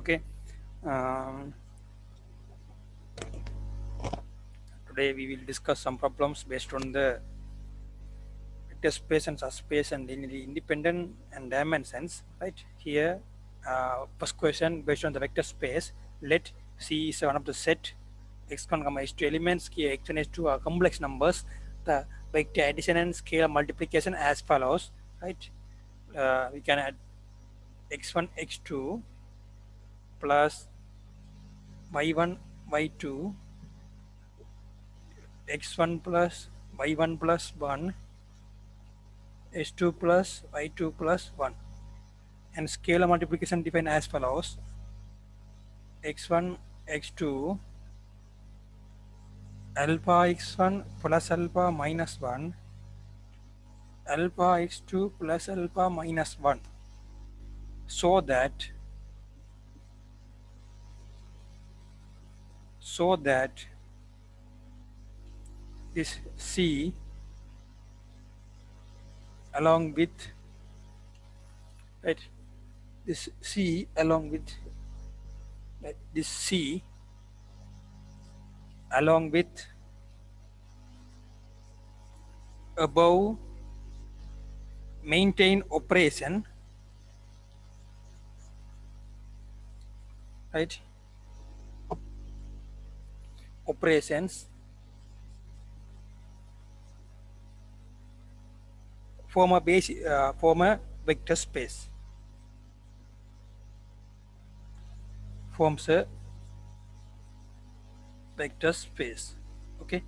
Okay. Um, Today we will discuss some problems based on the vector space and subspace and linearly independent and dimensions. Right here, first question based on the vector space. Let C is one of the set x1, x2 elements. Here x1, x2 are complex numbers. The vector addition and scalar multiplication as follows. Right, we can add x1, x2 plus y1, y2, x1 plus y1 plus 1, h2 plus y2 plus 1, and scalar multiplication defined as follows: x1 x2 alpha x1 plus alpha minus 1 alpha x2 plus alpha minus 1, so that this C along with, right, this C along with, right, this C along with above maintain operation, right, operations form a base, form a vector space, forms a vector space. Okay,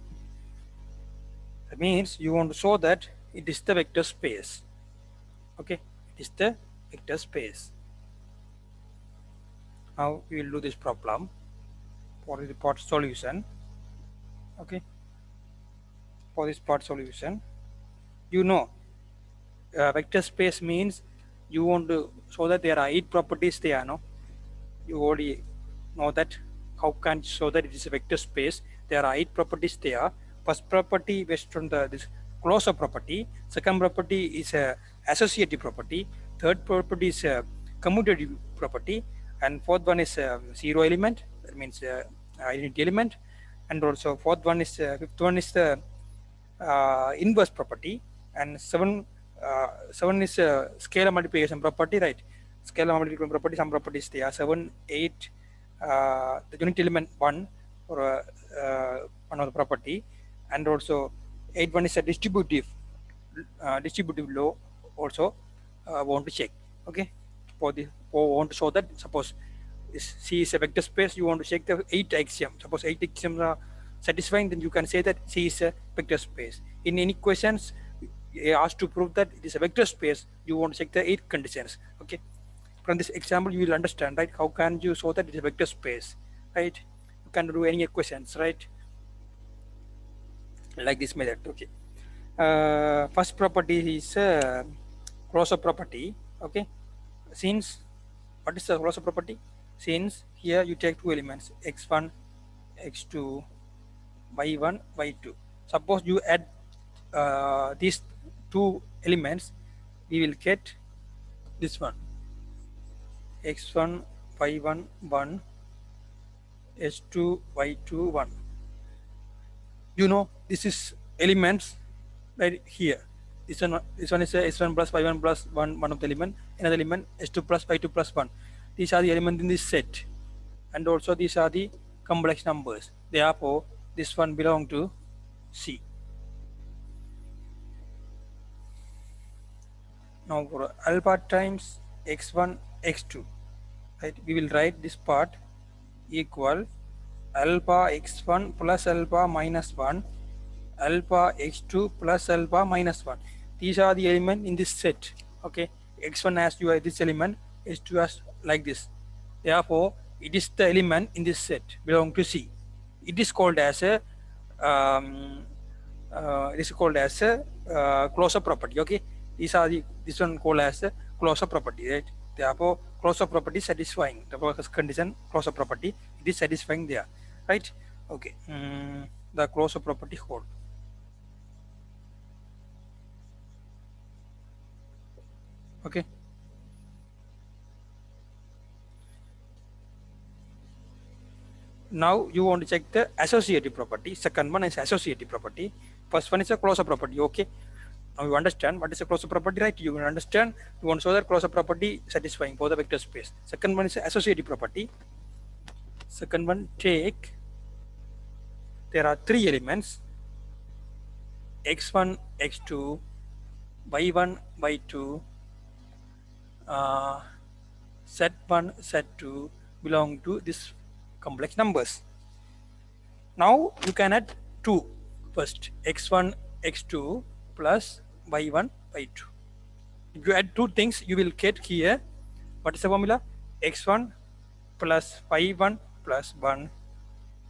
that means you want to show that it is the vector space. Okay, it is the vector space. Now we will do this problem for the part solution. Okay, for this part solution, you know, vector space means you want to show that there are 8 properties there. No, you already know that. How can you show that it is a vector space? There are 8 properties there. First property based on the this closure property. Second property is a associative property. Third property is a commutative property, and fourth one is a zero element. That means identity element, and also fourth one is fifth one is the inverse property, and seven is scalar multiplication property, right? Scalar multiplication property, some properties they are 7, 8, the unit element 1 or one of the property, and also 8 one is a distributive law also want to check. Okay, for want to show that suppose C is a vector space, you want to check the 8 axioms. Suppose 8 axioms are satisfying, then you can say that C is a vector space. In any questions asked to prove that it is a vector space, you want to check the 8 conditions. Okay, from this example you will understand, right, how can you show that it is a vector space, right? You can do any questions, right, like this method. Okay, first property is closure property. Okay, since what is the closure property? Since here you take 2 elements x1, x2, y1, y2. Suppose you add these 2 elements, we will get this one x1, y1, 1, h2, y2, 1. You know, this is elements right here. This one is s1 plus y1 plus 1, one of the element. Another element s2 plus y2 plus 1. These are the elements in this set, and also these are the complex numbers. Therefore, this one belong to C. Now for alpha times x1 x2, right, we will write this part equal alpha x1 plus alpha minus 1 alpha x2 plus alpha minus 1. These are the elements in this set. Okay, x1 has you this element, x2 has like this. Therefore, it is the element in this set belong to C. It is called as a closure property. Okay, these are the this one called as a closure property, right? Therefore, closure property satisfying the first condition. Closure property, it is satisfying there, right? Okay, the closure property hold. Okay, Now you want to check the associative property. Second one is associative property. First one is a closure property. Okay. Now you understand what is a closure property, right? You will understand. You want to show that closure property satisfying for the vector space. Second one is associative property. Second one, take, there are three elements, x1, x2, y1, y2, z1, z2 belong to this complex numbers. Now you can add 2 first, x1, x2 plus y1, y2. If you add two things, you will get here, what is the formula? x1 plus y1 plus 1,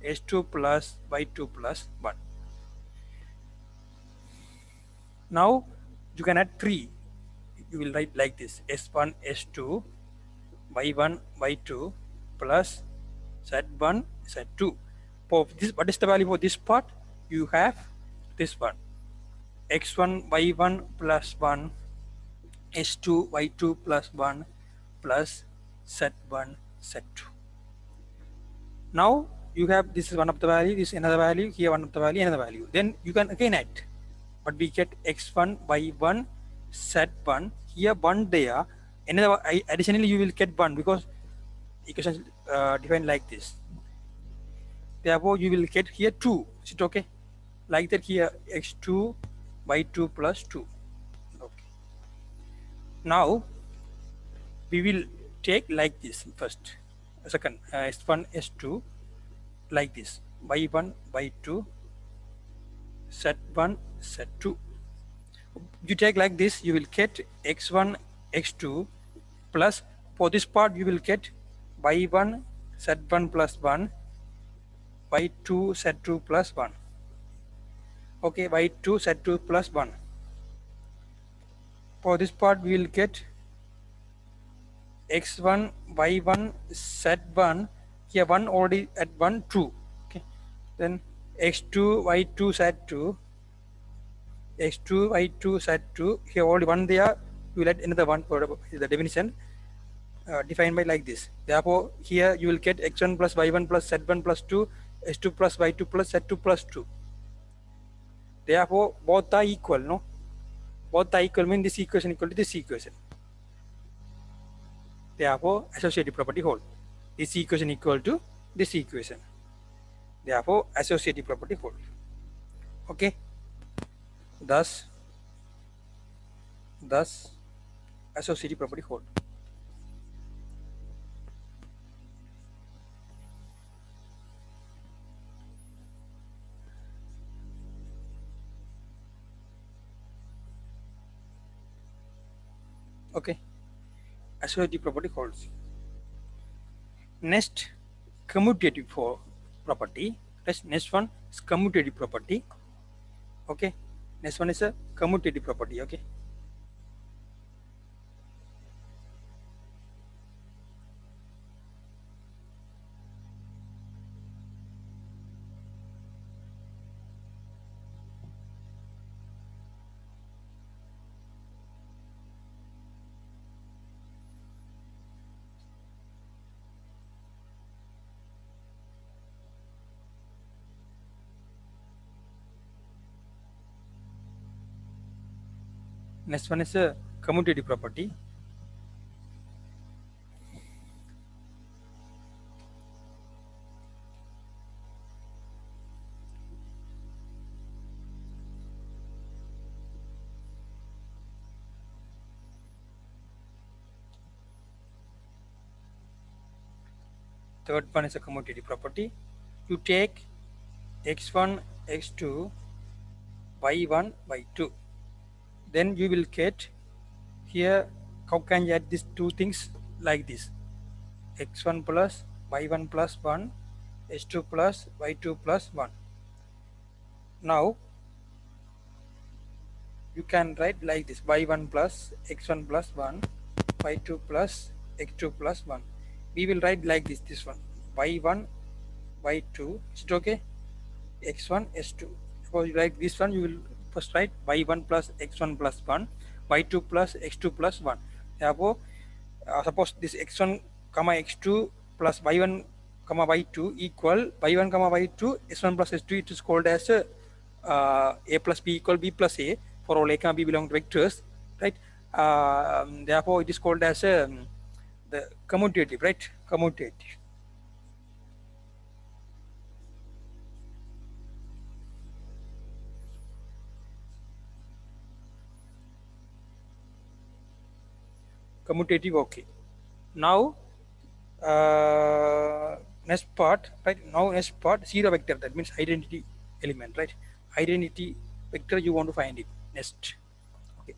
h2 plus y2 plus 1. Now you can add 3. You will write like this, s1, s2, y1, y2 plus z1, z2. For this, what is the value for this part? You have this one, x1, y1 plus 1, s2, y2 plus 1 plus z1, z2. Now you have, this is one of the value, this is another value, here one of the value, another value. Then you can again add, but we get x1, y1, z1, here 1 there, another additionally you will get 1 because equation defined like this. Therefore you will get here 2. Is it okay? Like that, here x2, y2 plus 2. Okay. Now we will take like this first, second, s1, s2, like this, y1, y2, z1, z2. You take like this, you will get x1, x2 plus, for this part you will get y1, z1 plus 1, y2, z2 plus 1. Okay, y2, z2 plus 1. For this part we will get x1, y1, z1, here 1 already at 1, 2. Okay, then x2, y2, z2, x2, y2, z2, here already 1 there, you will add another 1 for the definition defined by like this. Therefore here you will get x1 plus y1 plus z1 plus 2, s2 plus y2 plus z2 plus 2. Therefore both are equal, no? Both are equal means this equation equal to this equation. Therefore associative property hold. This equation equal to this equation. Therefore associative property hold. Okay. Thus associative property hold. Okay. Associative property holds. Next, commutative for property. Next one is commutative property. Okay. Next one is a commutative property. Okay. Next one is a commutative property. Third one is a commutative property. You take x1, x2, y1, y2. Then you will get here, how can you add these two things like this, x1 plus y1 plus 1, h2 plus y2 plus 1. Now you can write like this, y1 plus x1 plus 1, y2 plus x2 plus 1. We will write like this one, y1, y2, is it okay, x1, s2. Suppose you write this one, you will first write y1 plus x1 plus 1, y2 plus x2 plus 1. Therefore suppose this x1 comma x2 plus y1 comma y2 equal y1 comma y2 s1 plus s2. It is called as a plus b equal b plus a for all a comma b belong to vectors, right? Therefore it is called as the commutative, right? Commutative. Commutative. Okay, now next part, right? Now next part, zero vector, that means identity element, right? Identity vector you want to find it next. Okay,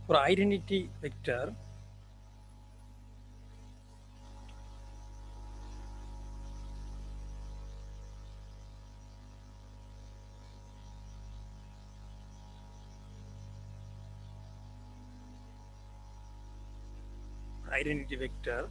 for identity vector, identity vector,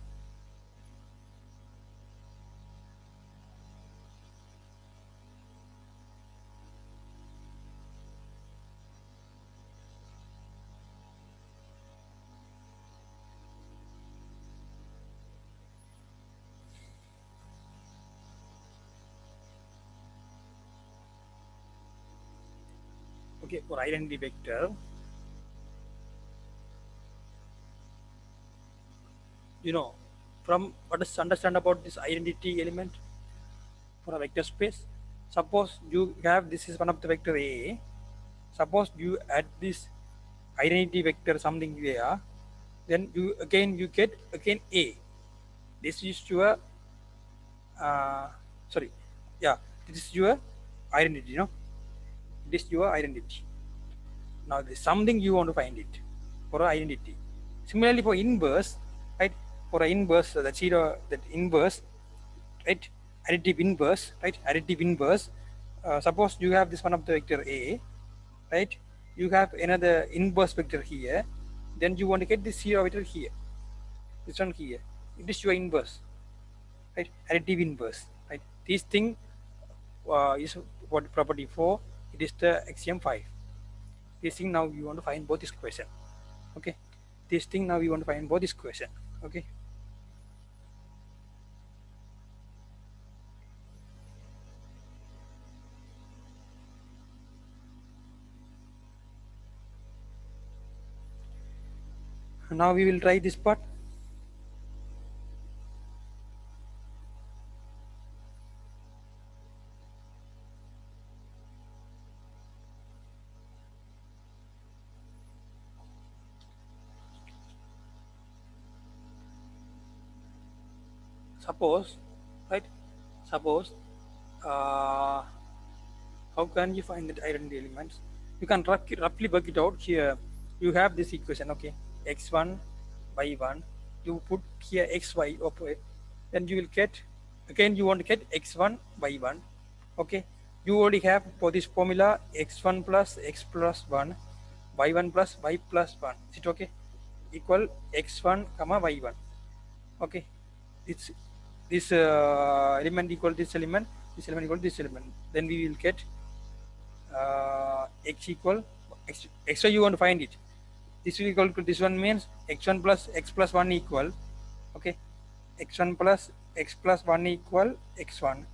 okay, for identity vector, you know, from what is understand about this identity element for a vector space. Suppose you have, this is one of the vector a. Suppose you add this identity vector something there, then you get again a. This is your uh, sorry, yeah, this is your identity, you know, this is your identity. Now there's something you want to find it for identity. Similarly for inverse, right? For an inverse, that zero, that inverse, right? Additive inverse, right? Additive inverse. Suppose you have this one of the vector a, right? You have another inverse vector here. Then you want to get this zero vector here. This one here. It is your inverse, right? Additive inverse, right? This thing is what property 4. It is the axiom 5. This thing now you want to find both this question. Okay, this thing now we want to find both this question. Okay, now we will try this part. Suppose, right? Suppose, how can you find the identity elements? You can roughly work it out here. You have this equation, okay? X1, Y1. You put here XY, okay? Then you will get, again you want to get X1, Y1, okay? You already have for this formula X1 plus X plus 1, Y1 plus Y plus 1. Is it okay? Equal X1 comma Y1, okay? It's this element equal this element equal this element. Then we will get x equal x, you want to find it. This will equal to this one means x1 plus x plus 1 equal, okay, x1 plus x plus 1 equal x1,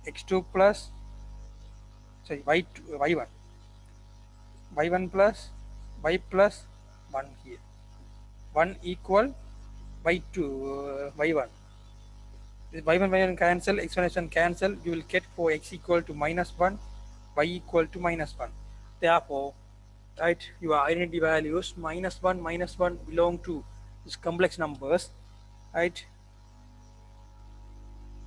x2 plus sorry y2, y1, y1 plus y plus 1 here, 1 equal y2, y1. This y1 y1 cancel, x1 x1 cancel, you will get for x equal to minus 1, y equal to minus 1. Therefore, right, your identity values minus 1 belong to these complex numbers, right?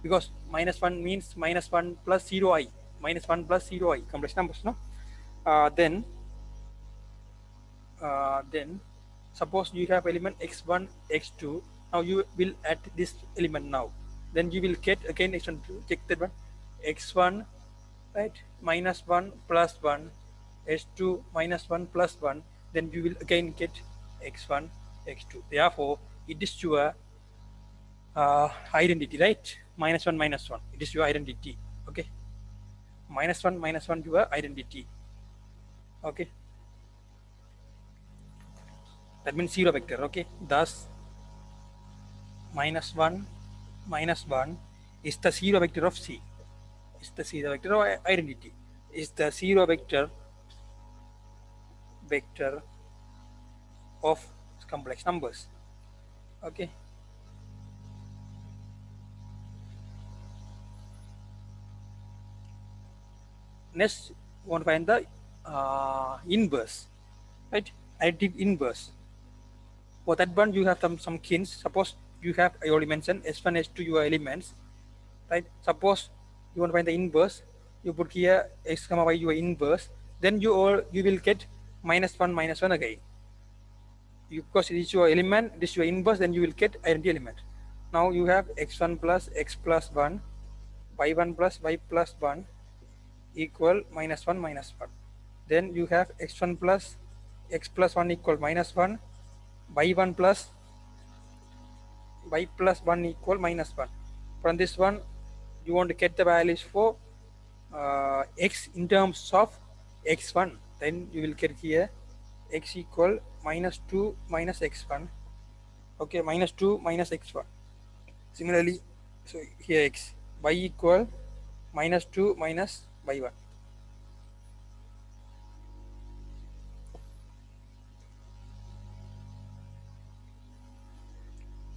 Because minus 1 means minus 1 plus 0 I, minus 1 plus 0 I, complex numbers, no? Then suppose you have element x1 x2. Now you will add this element now, then you will get again x1, check that one, x1, right, minus 1 plus 1, h2 minus 1 plus 1, then you will again get x1 x2. Therefore it is your identity, right? Minus 1 minus 1, it is your identity. Okay, minus 1 your identity. Okay, that means zero vector. Okay, thus minus 1 is the zero vector of C, is the zero vector of identity, is the zero vector of complex numbers. Okay, next we want to find the inverse, right? Additive inverse. For that one you have some hints. Suppose you have, I already mentioned s1 s2 your elements, right? Suppose you want to find the inverse, you put here x comma y your inverse, then you will get minus 1 again. Because it is your element, this is your inverse, then you will get identity element. Now you have x1 plus x plus 1, y1 plus y plus 1 equal minus 1 minus 1. Then you have x1 plus x plus 1 equal minus 1, y1 plus y plus 1 equal minus 1. From this one, you want to get the values for x in terms of x1. Then you will get here x equal minus 2 minus x1. Okay, minus 2 minus x1. Similarly, so here x, y equal minus 2 minus y1.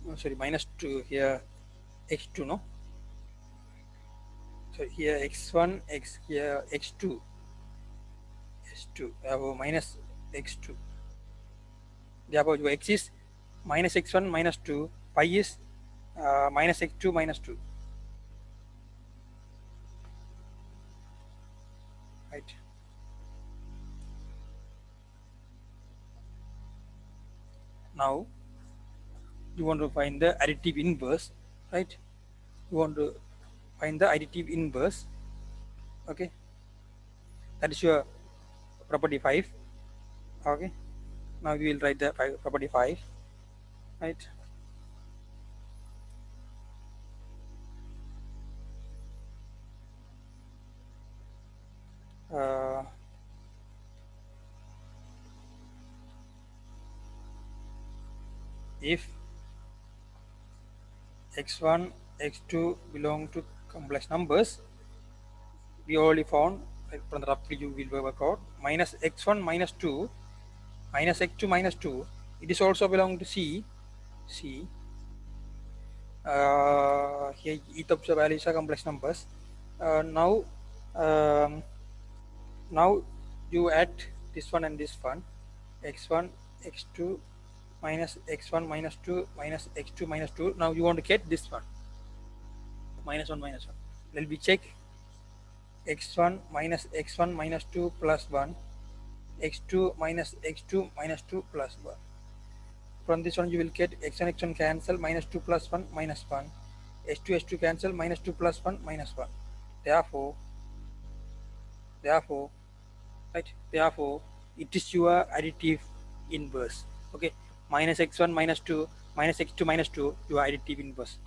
Oh, sorry, minus 2 here, x2, no? So here x1, x here x2, x2, minus x2. Therefore, your x is minus x1 minus 2, y is minus x2 minus 2. Right. Now, you want to find the additive inverse, right? You want to find the additive inverse. Okay, that is your property 5. Okay, now we will write the property 5, right? Uh, if x1 x2 belong to complex numbers, we already found, right, from the roughly you will work out minus x1 minus 2 minus x2 minus 2, it is also belong to C. Here each of the values are complex numbers. Um, now you add this one and this one, x1 x2 minus x1 minus 2 minus x2 minus 2. Now you want to get this one, minus 1 minus 1. Then we check x1 minus 2 plus 1, x2 minus x2 minus 2 plus 1. From this one you will get x1 x1 cancel, minus 2 plus 1 minus 1, h2 h2 cancel, minus 2 plus 1 minus 1. Therefore, right, therefore it is your additive inverse. Okay, minus x1 minus 2 minus x2 minus 2, your additive inverse.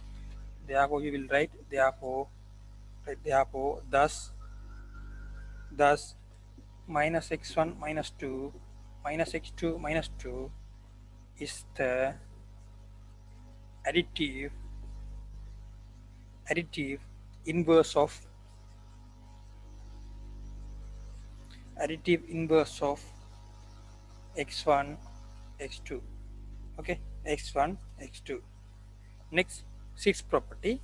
Therefore you will write therefore, right, therefore thus minus x1 minus 2 minus x2 minus 2 is the additive inverse of x1 x2. Okay, x1 x2. Next, sixth property,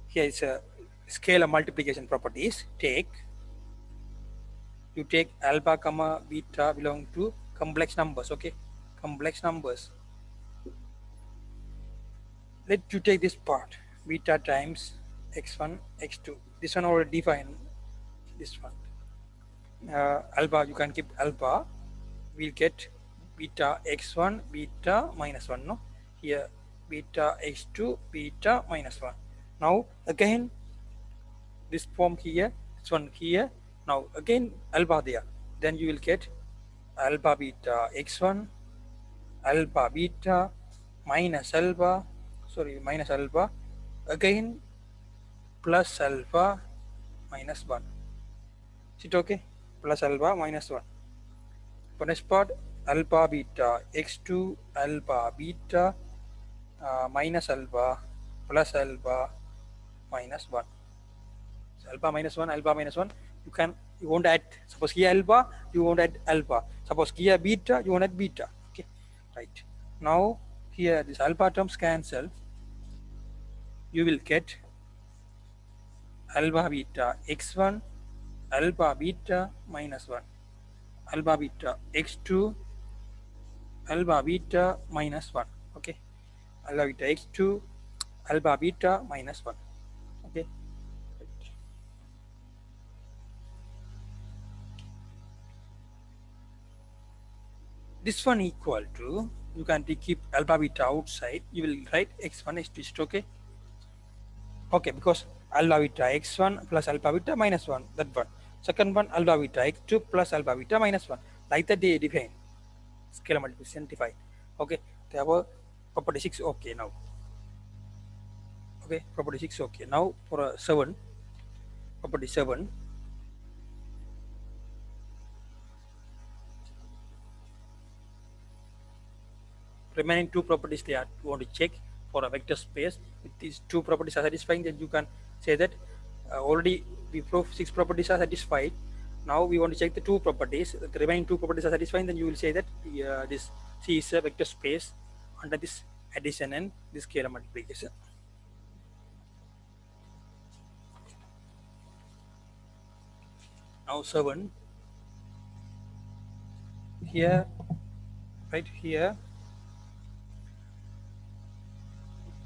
here is a scalar multiplication properties. You take alpha comma beta belong to complex numbers. Okay, complex numbers. Let you take this part, beta times x1 x2. This one already defined. This one alpha, you can keep alpha, we'll get beta x1 beta minus 1, no? Here beta x2 beta minus 1. Now again this form here, this one here. Now again alpha there, then you will get alpha beta x1 alpha beta minus alpha, sorry, minus alpha, again plus alpha minus 1. Is it okay? Plus alpha minus 1. For next part, alpha beta x2 alpha beta minus alpha plus alpha minus 1. So alpha minus 1, you won't add, suppose here alpha, you won't add alpha. Suppose here beta, you won't add beta. Okay, right. Now here this alpha terms cancel, you will get alpha beta x1 alpha beta minus 1, alpha beta x2 alpha beta minus 1. Okay, alpha beta x2 alpha beta minus 1. Okay, this one equal to, you can keep alpha beta outside, you will write x1 x2. Okay, okay, because alpha beta x1 plus alpha beta minus 1, that one. Second one, alpha beta x2 plus alpha beta minus 1, like that they define scalar multiplication defined. Okay, therefore property 6 okay now. Okay, property 6 okay. Now for 7, property 7, remaining two properties they are want to check for a vector space. If these two properties are satisfying, then you can say that already we proved 6 properties are satisfied. Now we want to check the two properties. The remaining two properties are satisfying, then you will say that this C is a vector space under this addition and this scalar multiplication. Now 7, here, right here,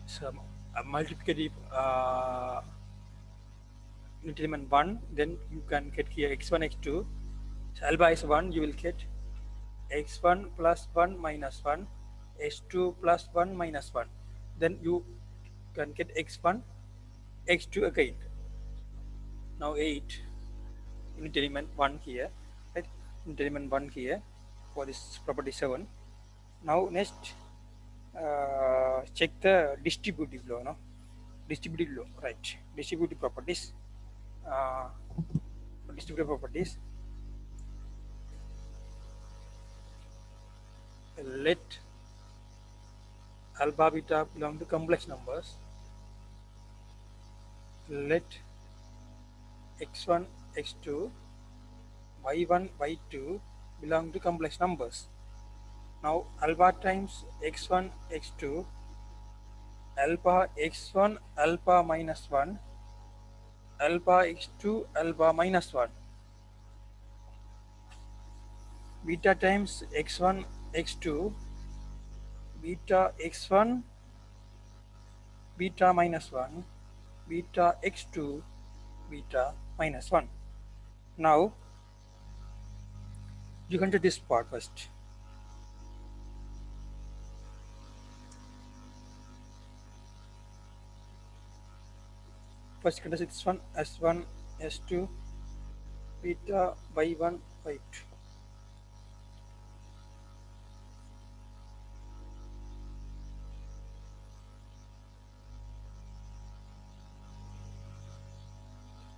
some multiplicative unit element 1, then you can get here x1 x2. So alpha is 1, you will get x1 plus 1 minus 1, x2 plus 1 minus 1. Then you can get x1 x2 again. Now 8, unit element 1 here, right? Unit element 1 here for this property 7. Now next, check the distributive law. No, distributive law, right? Distributive properties. Distributive properties. Let alpha beta belong to complex numbers. Let x1 x2 y1 y2 belong to complex numbers. Now alpha times x1 x2 alpha x1 alpha minus 1 alpha x2 alpha minus 1, beta times x1 x2 beta x1 beta minus 1 beta x2 beta minus 1. Now you can do this part first. First consider this one s1 s2 beta y1 y2.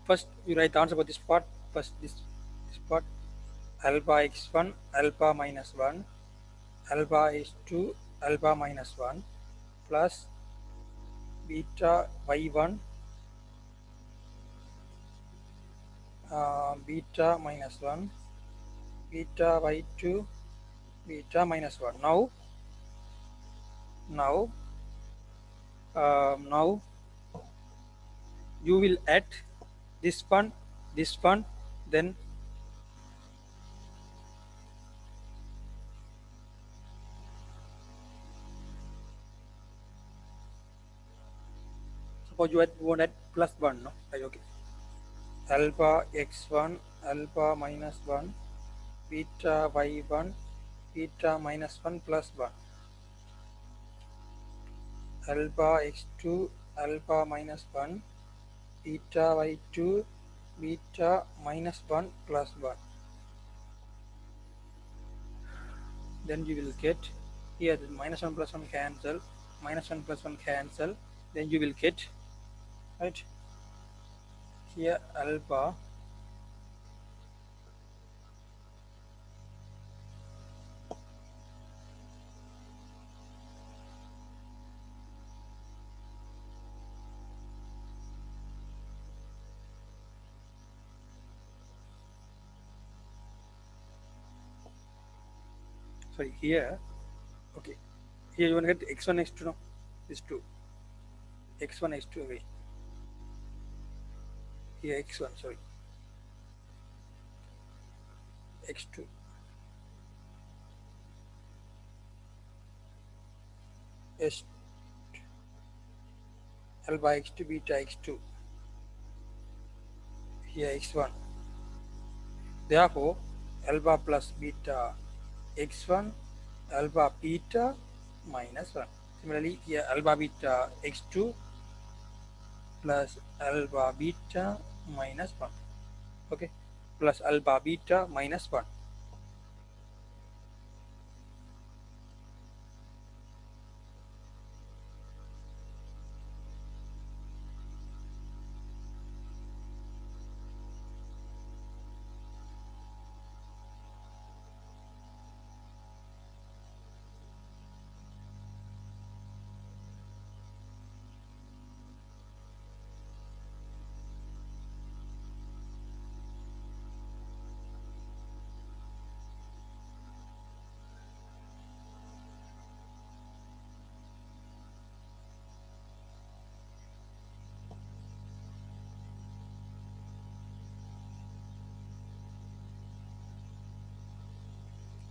First you write the answer for this part. First this part, alpha x1 alpha minus 1 alpha x2 alpha minus 1 plus beta y1 beta minus 1 beta y2 beta minus 1. Now you will add this one, then suppose you want to add plus 1, no? Right, okay. Alpha x1 alpha minus 1 beta y1 beta minus 1 plus 1 alpha x2 alpha minus 1 beta y2 beta minus 1 plus 1. Then you will get here the minus 1 plus 1 cancel, minus 1 plus 1 cancel, then you will get, right, here alpha sorry here, okay, here you want to get x1 x2, no, this 2 x1 x2 away, here x1, sorry, x2 s alpha x2 beta x2, here x1, therefore alpha plus beta x1 alpha beta minus 1. Similarly here alpha beta x2 plus alpha beta minus 1, okay, plus alpha beta minus 1,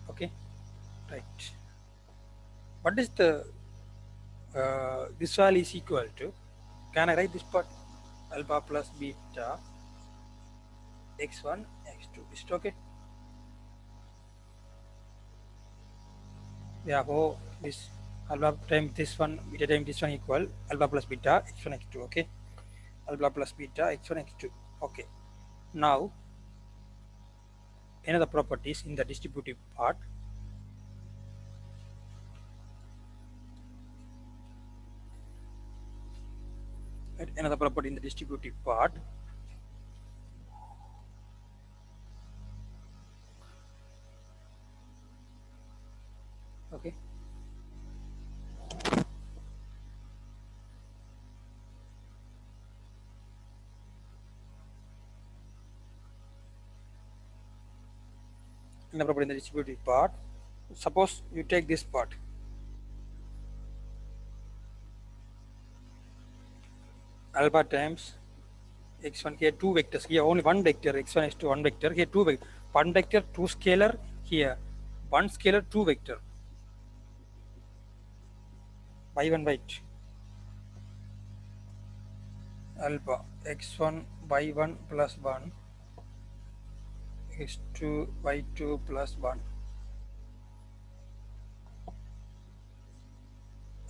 okay, right. What is the this all is equal to, can I write this part, alpha plus beta x1 x2, is it okay? Therefore this alpha times this one beta times this one equal alpha plus beta x1 x2, okay, alpha plus beta x1 x2, okay. Now another properties in the distributive part, right, another property in the distributive part, okay, another property in the distributive part, suppose you take this part, alpha times x1, here two vectors, here only one vector x1 x2, one vector, here two vector, one vector two scalar, here one scalar two vector, y1 y2 alpha x1 y1 plus 1 x2 y2 plus 1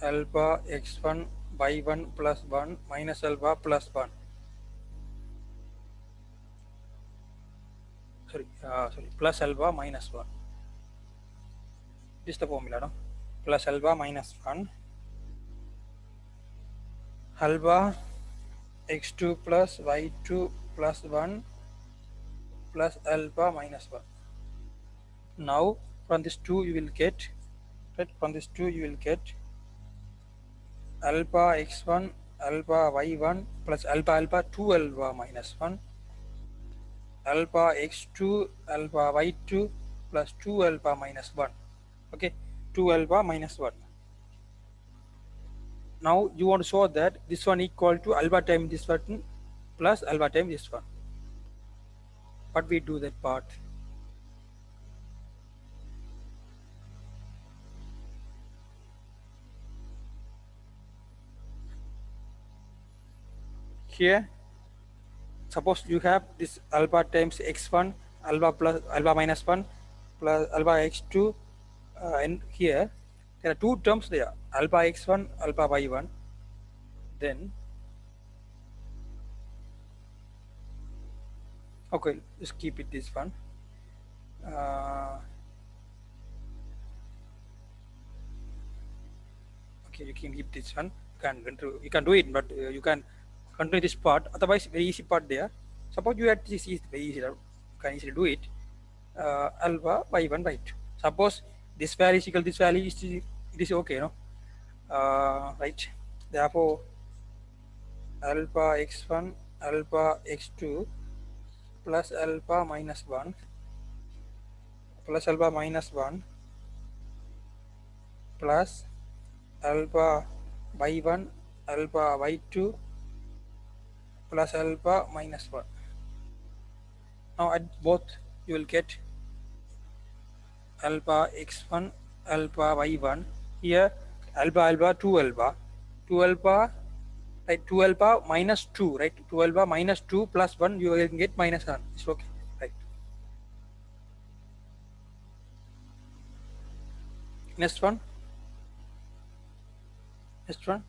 alpha x1 y1 plus 1 minus alpha plus 1, sorry plus alpha minus 1, this is the formula, no, plus alpha minus 1 alpha x2 plus y2 plus 1 plus alpha minus 1. Now from this 2 you will get, right, from this 2 you will get alpha x1 alpha y1 plus alpha alpha 2 alpha minus 1 alpha x2 alpha y2 plus 2 alpha minus 1, okay, 2 alpha minus 1. Now you want to show that this one equal to alpha times this one plus alpha times this one. But we do that part, here suppose you have this alpha times x1 alpha plus alpha minus 1 plus alpha x2, and here there are two terms there, alpha x1 alpha y1, then okay, just keep it this one, okay, okay, you can keep this one. You can do it, but you can continue this part. Otherwise, very easy part there. Suppose you had this is very easy. You can easily do it. Alpha by 1 by 2. Suppose this value is equal to this value, it is okay, no? Right. Therefore, alpha x1 alpha x2 plus alpha minus 1 plus alpha minus 1 plus alpha y1 alpha y2 plus alpha minus 1. Now at both you will get alpha x1 alpha y1. Here alpha alpha 2 alpha 2 alpha, right? 2 alpha minus 2, right? 2 alpha minus 2 plus 1, you will get minus 1. It's okay, right? Next one. Next one.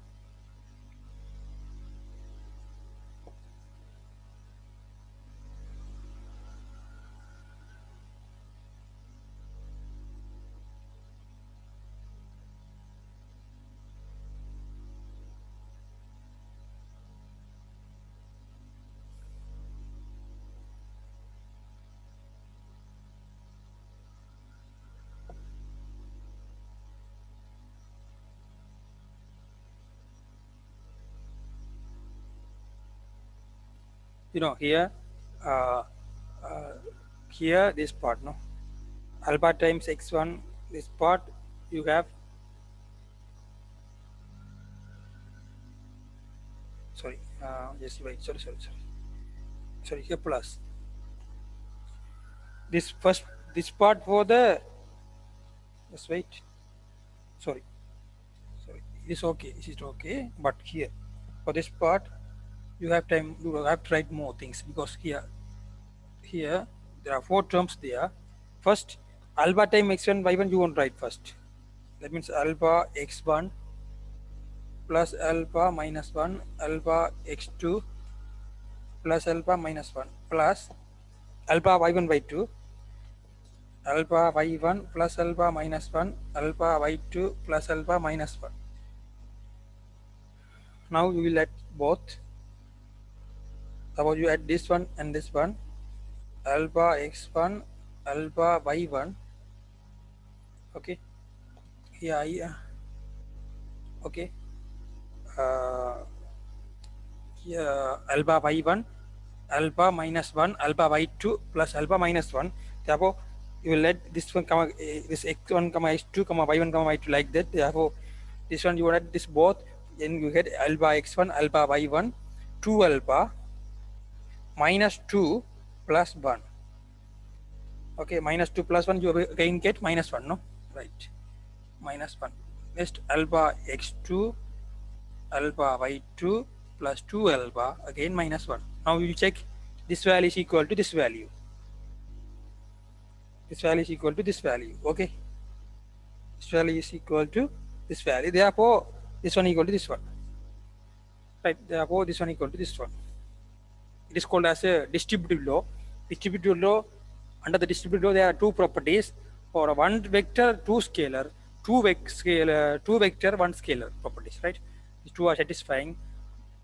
You know here, uh, uh, here this part, no, alpha times x1, this part you have, sorry, just wait, sorry, here plus this first, this part for the, just wait, sorry, it is okay, it is okay, but here for this part you have time, you have to write more things, because here there are 4 terms there. First alpha time x1 y1 you won't write first, that means alpha x1 plus alpha minus 1 alpha x2 plus alpha minus 1 plus alpha y1 by 2 alpha y1 plus alpha minus 1 alpha y2 plus alpha minus 1. Now you will add both. Suppose you add this one and this one, alpha x1 alpha y1, okay, yeah, okay, uh, here alpha y1 alpha minus 1 alpha y2 plus alpha minus 1. Therefore you will let this one comma this x1 comma x2 comma y1 comma y2 like that. Therefore this one you will add this both, then you get alpha x1 alpha y1 2 alpha minus 2 plus 1. Okay, minus 2 plus 1 you again get minus 1, no, right, minus 1. Next alpha x2 alpha y2 plus 2 alpha again minus 1. Now you check this value is equal to this value, this value is equal to this value, okay, this value is equal to this value, therefore this one equal to this one, right? Therefore this one equal to this one. It is called as a distributive law. Distributive law, under the distributive law there are 2 properties. For one vector 2 scalar, 2 vector 1 scalar properties, right? These 2 are satisfying.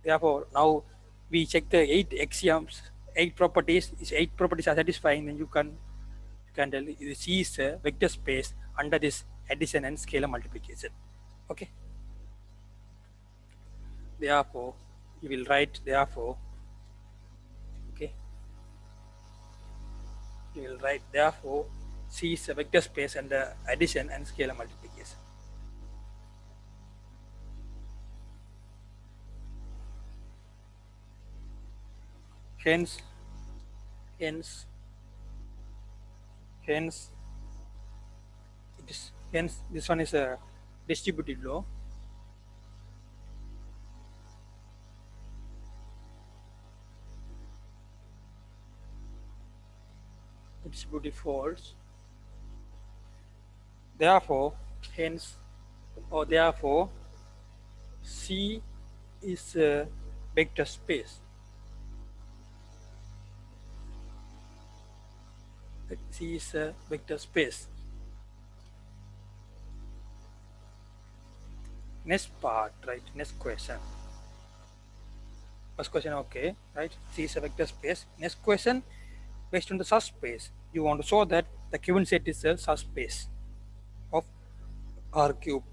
Therefore now we check the 8 axioms, 8 properties. These 8 properties are satisfying, then you can tell C is a vector space under this addition and scalar multiplication, okay. Therefore you will write, therefore, okay, you will write, therefore C is a vector space under addition and scalar multiplication. Hence it is, hence this one is a distributive law. Distributive force. Therefore, hence, or therefore, C is a vector space. C is a vector space. Next part, right? Next question. First question, okay, right? C is a vector space. Next question, based on the subspace, you want to show that the given set is a subspace of R cube.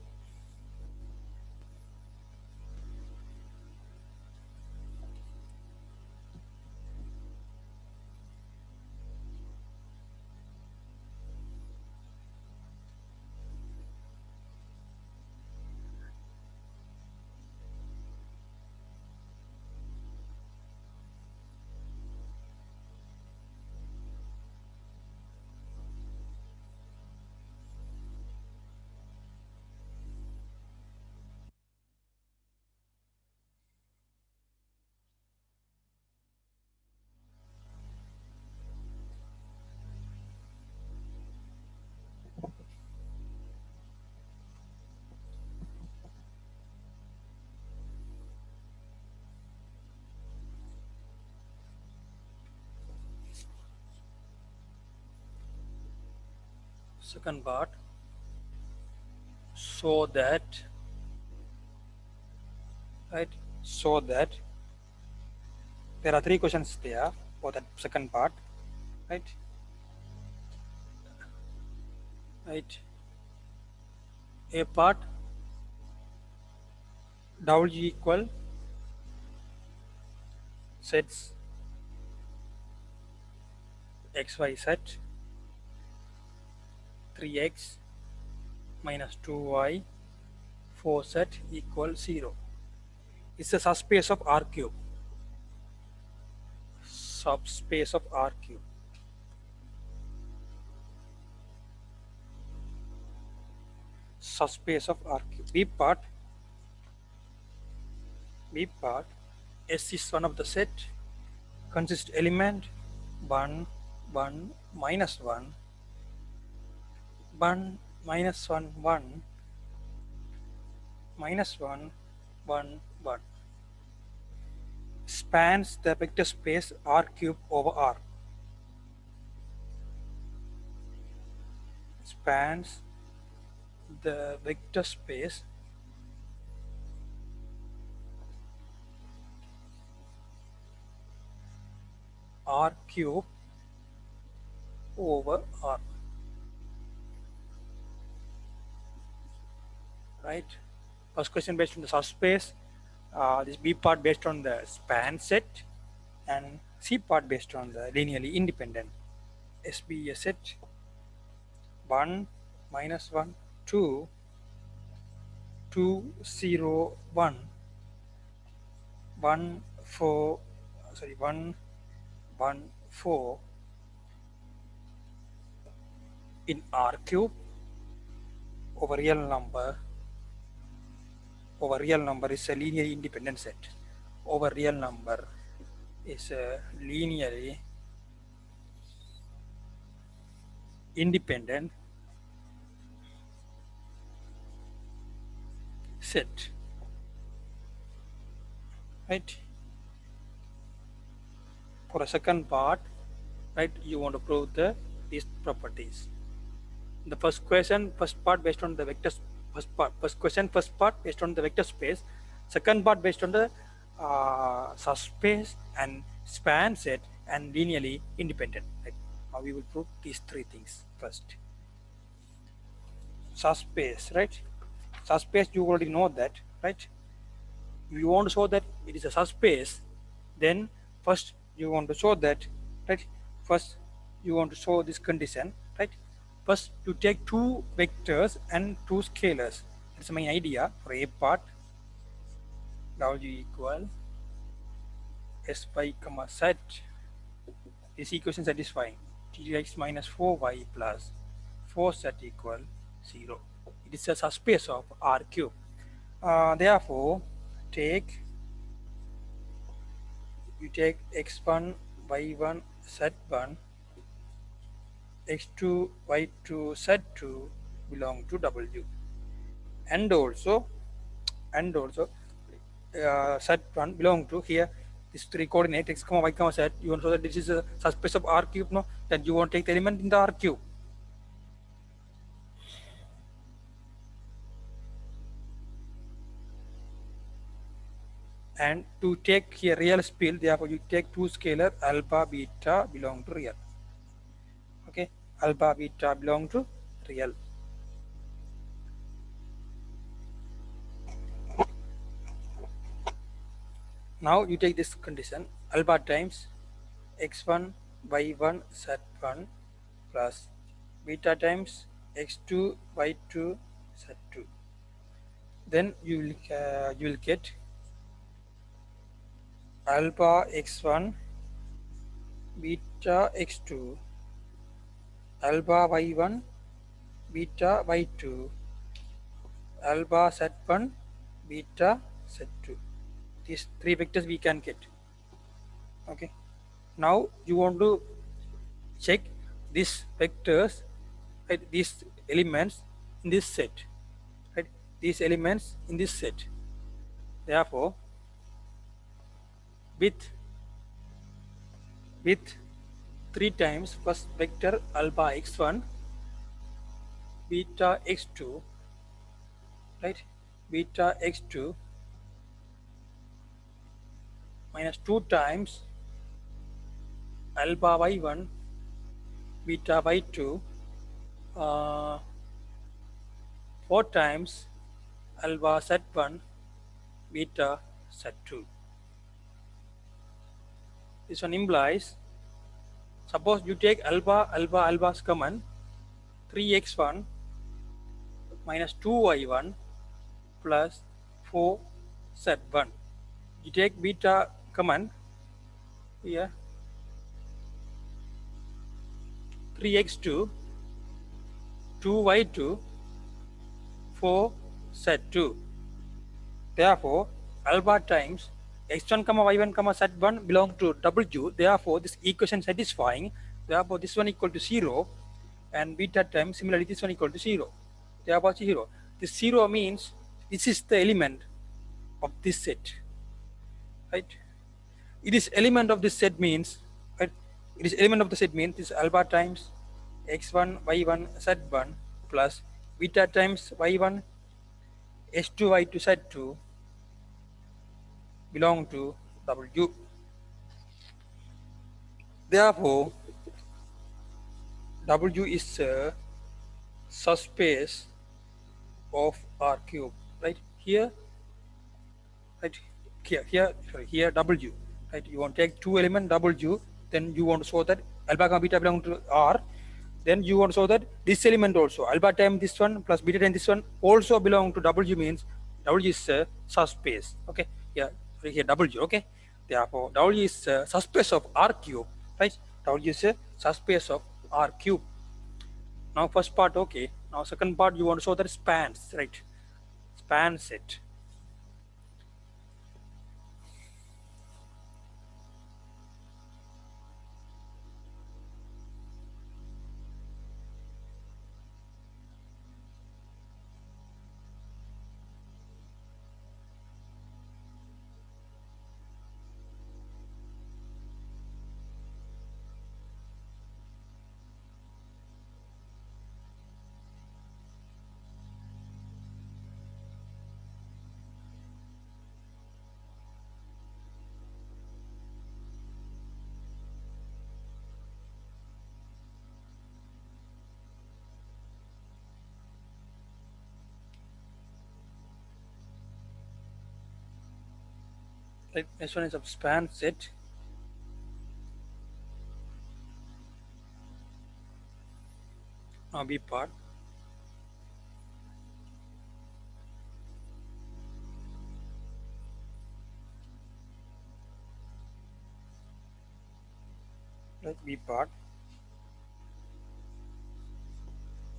Second part, so that, right? So that there are three questions there for that second part, right? Right. A part, W equal sets x y z 3x minus 2y 4z equal 0. It's a subspace of R cube. Subspace of R cube. Subspace of R cube. B part, S is one of the set, consists element 1, 1, minus 1, 1, minus 1, 1, minus 1, 1, 1. Spans the vector space R cube over R. Spans the vector space R cube over R. Right? First question based on the subspace. This B part based on the span set, and C part based on the linearly independent. SB a set 1, minus 1, 2, 2, 0, 1, 1, 4, sorry, 1, 1, 4 in R cube over real number is a linearly independent set. Over real number is a linearly independent set. Right? For a second part, right, you want to prove these properties. The first part based on the vector, first part based on the vector space, second part based on the subspace and span set and linearly independent. Right? Now we will prove these three things first. Subspace, right? Subspace, you already know that, right? If you want to show that it is a subspace, then first you want to show that, right? First you want to show this condition, right? First you take two vectors and two scalars. That's my idea for A part. W equal sy comma z. This equation satisfying 3x minus 4y plus 4z equal 0. It is a subspace of R cube. Therefore, you take x1, y1, z1, x2, y2, z2 belong to W, and also z1 belong to here. This three coordinate x, y, z. You want to show that this is a subspace of R cube, no? Then you want to take the element in the R cube. and to take here real field, therefore you take two scalar alpha beta belong to real. Okay, alpha beta belong to real. Now you take this condition alpha times x1 y1 z1 plus beta times x2 y2 z2. Then you will get alpha x1 beta x2 alpha y1 beta y2 alpha z1 beta z2. These three vectors we can get. Okay, now you want to check these vectors, right, these elements in this set, right, these elements in this set. Therefore with 3 times first vector alpha x1 beta x2, right, beta x2 minus 2 times alpha y1 beta y2, 4 times alpha z1 beta z2. This one implies, suppose you take alpha's common, 3x1 minus 2y1 plus 4z1. You take beta common here, 3x2 2y2 4z2. Therefore alpha times x1 comma y1 comma z1 belong to w. Therefore this equation satisfying. Therefore this one equal to 0, and beta times similarly this one equal to 0. Therefore 0. This 0 means this is the element of this set, right? It is element of this set means, right, it is element of the set means this alpha times x1 y1 z1 plus beta times y1 s2 y2 z2 belong to w. Therefore w is a subspace of R cube, right? Here, right, here w, right? You want to take two element w, then you want to show that alpha comma beta belong to R. Then you want to show that this element also alpha times this one plus beta times this one also belong to w, means w is a subspace. Okay, here w. Okay, therefore w is a subspace of R cube, right? W is a subspace of R cube. Now first part okay. Now second part you want to show that spans, right? Span set. Right, next one is a span set. Now B part. Right, B part.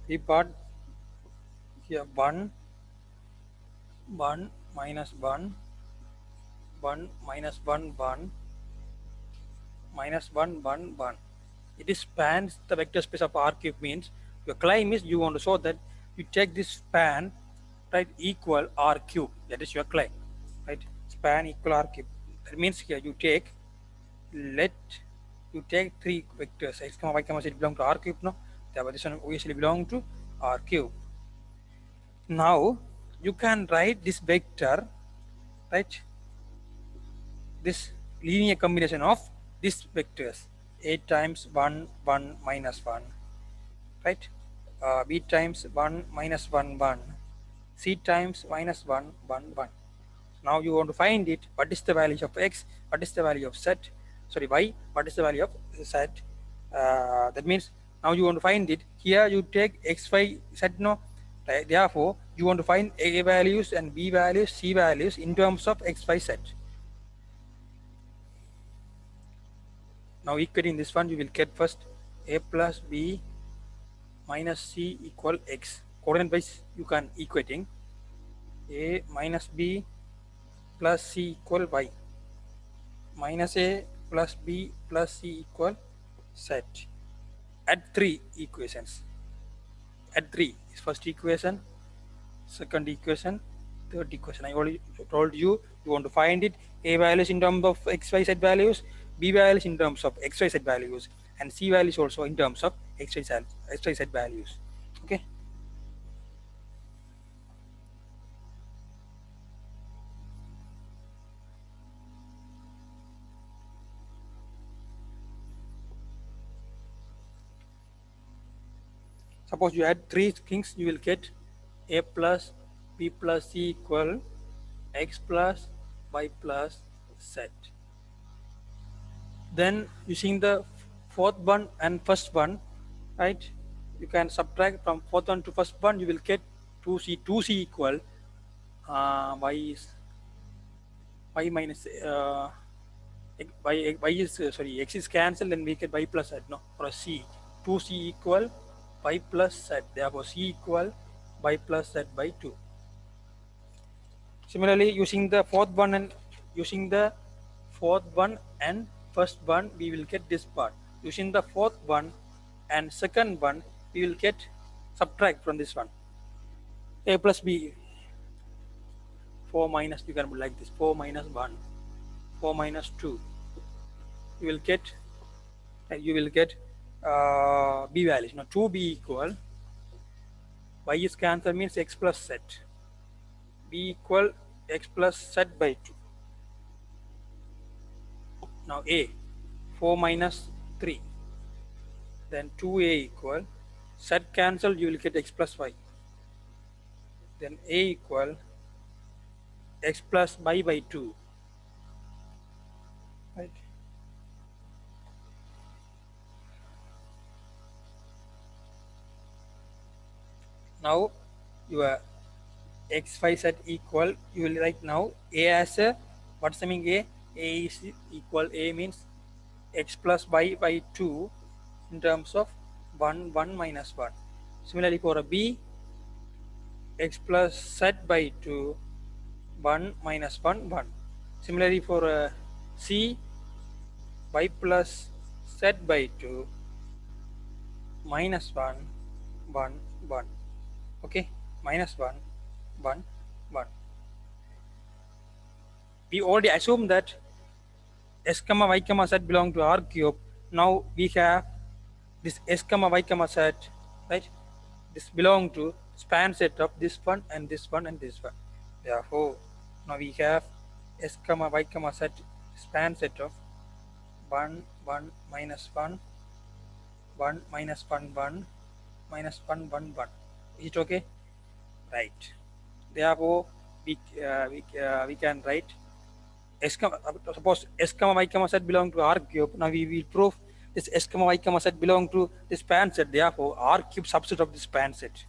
B part here 1 1 minus 1 1 minus 1 1 minus 1 1 1. It is spans the vector space of R cube, means your claim is you want to show that you take this span, right, equal R cube. That is your claim, right? Span equal R cube. That means here you take, let you take three vectors x comma y comma z belong to R cube. No, therefore this one obviously belong to R cube. Now you can write this vector, right? this linear combination of these vectors a times 1 1 minus 1, right? B times 1 minus 1 1, C times minus 1 1 1. Now you want to find it, what is the value of x, what is the value of z, sorry y, what is the value of z. That means now you want to find it. Here you take x y z, no, therefore you want to find a values and b values, c values in terms of x y z. Now equating this one, you will get first a plus b minus c equal x. Coordinate wise you can equating a minus b plus c equal y, minus a plus b plus c equal z. Add three equations. Add three is first equation, second equation, third equation. I already told you, you want to find it a values in terms of x y z values, b values in terms of x y z values, and c values also in terms of x y z values. Okay. Suppose you add three things, you will get a plus b plus c equal x plus y plus z. Then using the fourth one and first one, right, you can subtract from fourth one to first one, you will get 2c. 2c equal y minus y is sorry, x is cancelled and we get y plus z. No, for a c, 2c equal y plus z, therefore c equal y plus z by 2. Similarly, using the fourth one and first one, we will get this part. Using the fourth one and second one, we will get subtract from this one. A plus b, 4 minus, you can put like this, 4 minus 1, 4 minus 2. You will get b values. Now 2b equal y is cancelled, means x plus z. B equal x plus z by 2. Now a, 4 minus 3, then 2a equal z cancel, you will get x plus y, then a equal x plus y by 2, right? Now your x y z equal, you will write now a as a, what's the meaning a is equal, a means x plus y by 2 in terms of 1 1 minus 1. Similarly for a b, x plus z by 2, 1 minus 1 1. Similarly for a c, y plus z by 2 minus 1 1 1. Okay, minus 1 1 1. We already assumed that s comma y comma z belong to R cube. Now we have this s comma y comma z, right? This belong to span set of this one and this one and this one. Therefore, now we have s comma y comma z span set of 1 1 minus 1 1 minus 1 1 minus 1 1 1. Is it okay? Right. Therefore, we can write s comma, suppose s comma y comma z belong to R cube. Now we will prove this s comma y comma z belong to the span set. Therefore, R cube subset of the span set.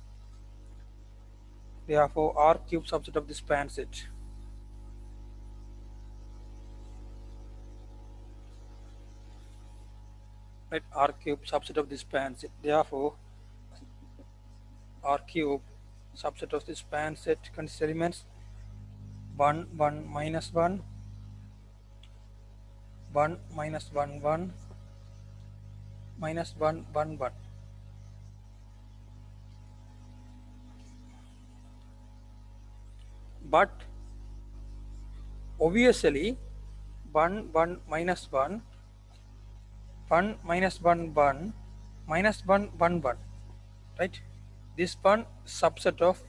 Therefore, R cube subset of the span set. Right, R cube subset of the span set. Therefore, R cube subset of the span set consists elements 1 1 minus 1 1 minus 1 1 minus 1 1 1. But obviously 1 1 minus 1 1 minus 1 1 minus 1 1 1, right? This one subset of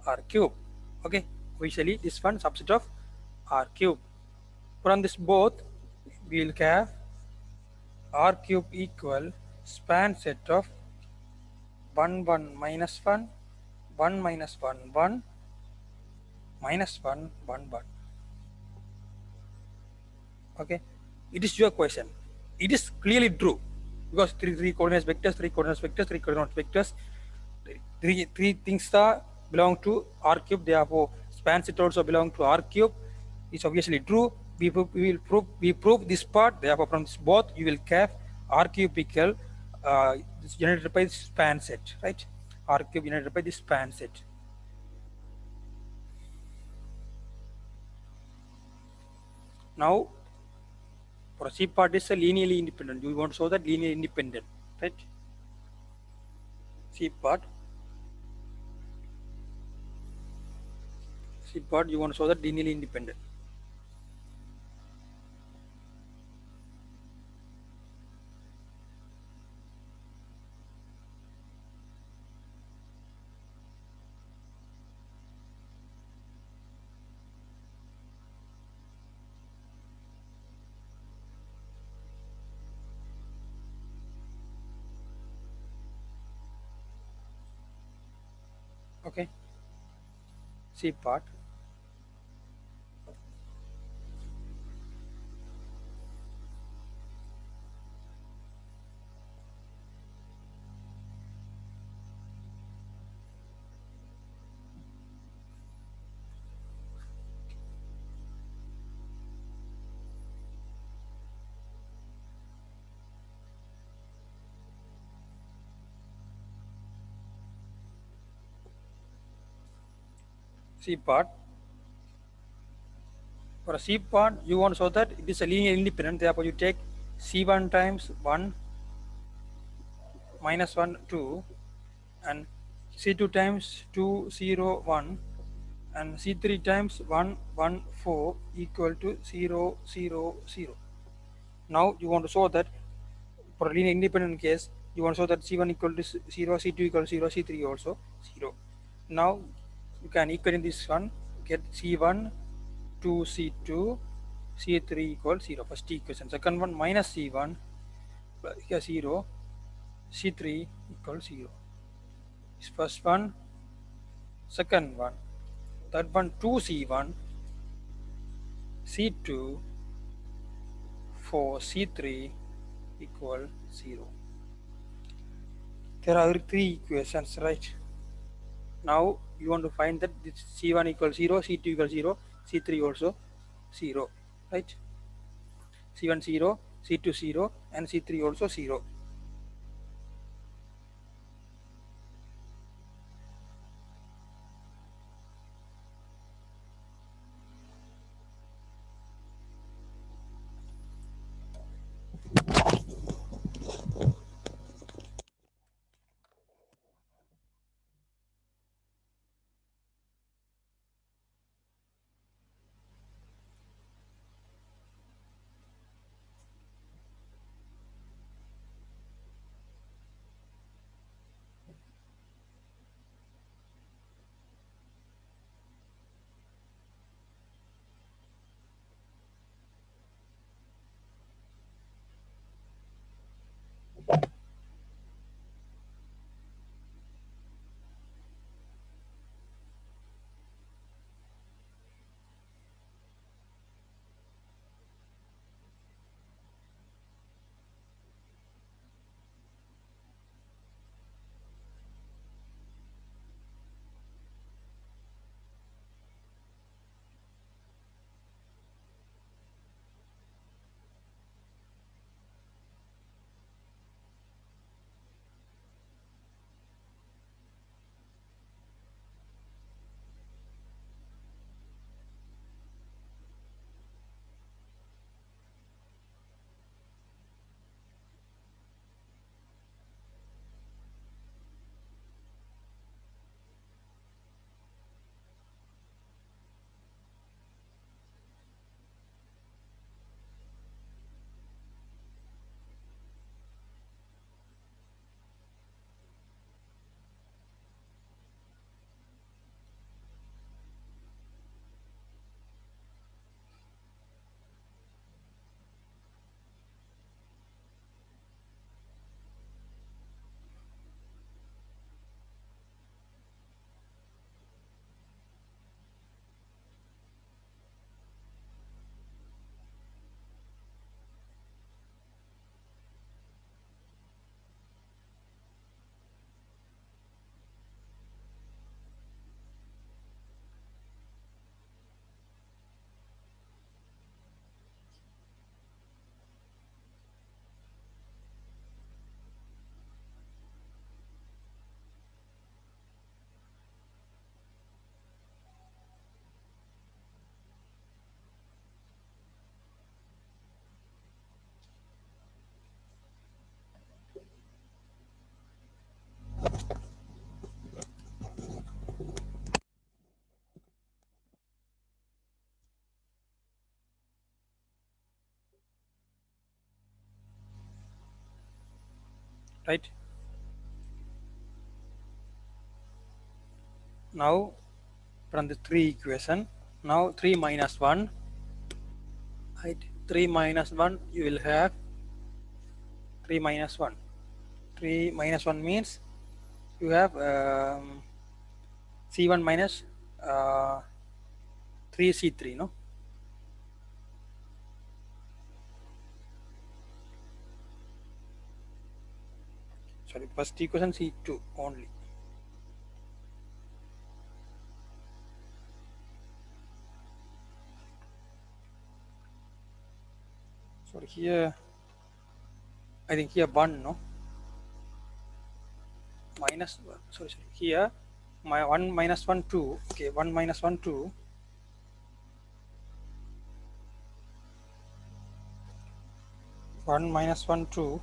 R cube. Okay, officially this one subset of R cube. from this both we will have r cube equal span set of 1 1 minus 1 1 minus 1 1 minus 1 1 1. Okay, it is your question. It is clearly true because three coordinates vectors, three coordinates vectors, three coordinates vectors, three things are belong to R cube. Therefore, span set also belong to R cube. It's obviously true. We prove this part. Therefore, from this both you will have R cube equal this generated by this span set, right? R cube generated by this span set. Now, for C part is a linearly independent. You want to show that linearly independent, right? C part you want to show that linearly independent. Okay, C part. C part. For a C part, you want to show that it is a linear independent. Therefore, you take C1 times 1 minus 1 2 and C2 times 2 0 1 and C3 times 1 1 4 equal to 0 0 0. Now you want to show that for a linear independent case, you want to show that C1 equal to 0, C2 equal to 0, C3 also 0. Now you can equate this one, get C1 2 C2 C3 equals 0. First equation. Second one minus C1 here 0 C3 equals 0. This first one, second one, third one 2C1 C2 for C3 equal 0. There are three equations, right? Now you want to find that this C1 equals 0, C2 equals 0, C3 also 0, right? C1 0, C2 0 and C3 also 0. right? Now from the 3 equation, now 3 minus 1, right? 3 minus 1, you will have 3 minus 1. 3 minus 1 means you have C1 minus 3C3, no? Sorry, first equation C2 only. Sorry, here, I think here 1, no? Minus, sorry, here, my 1 minus 1, 2. Okay, 1 minus 1, 2. 1 minus 1, 2.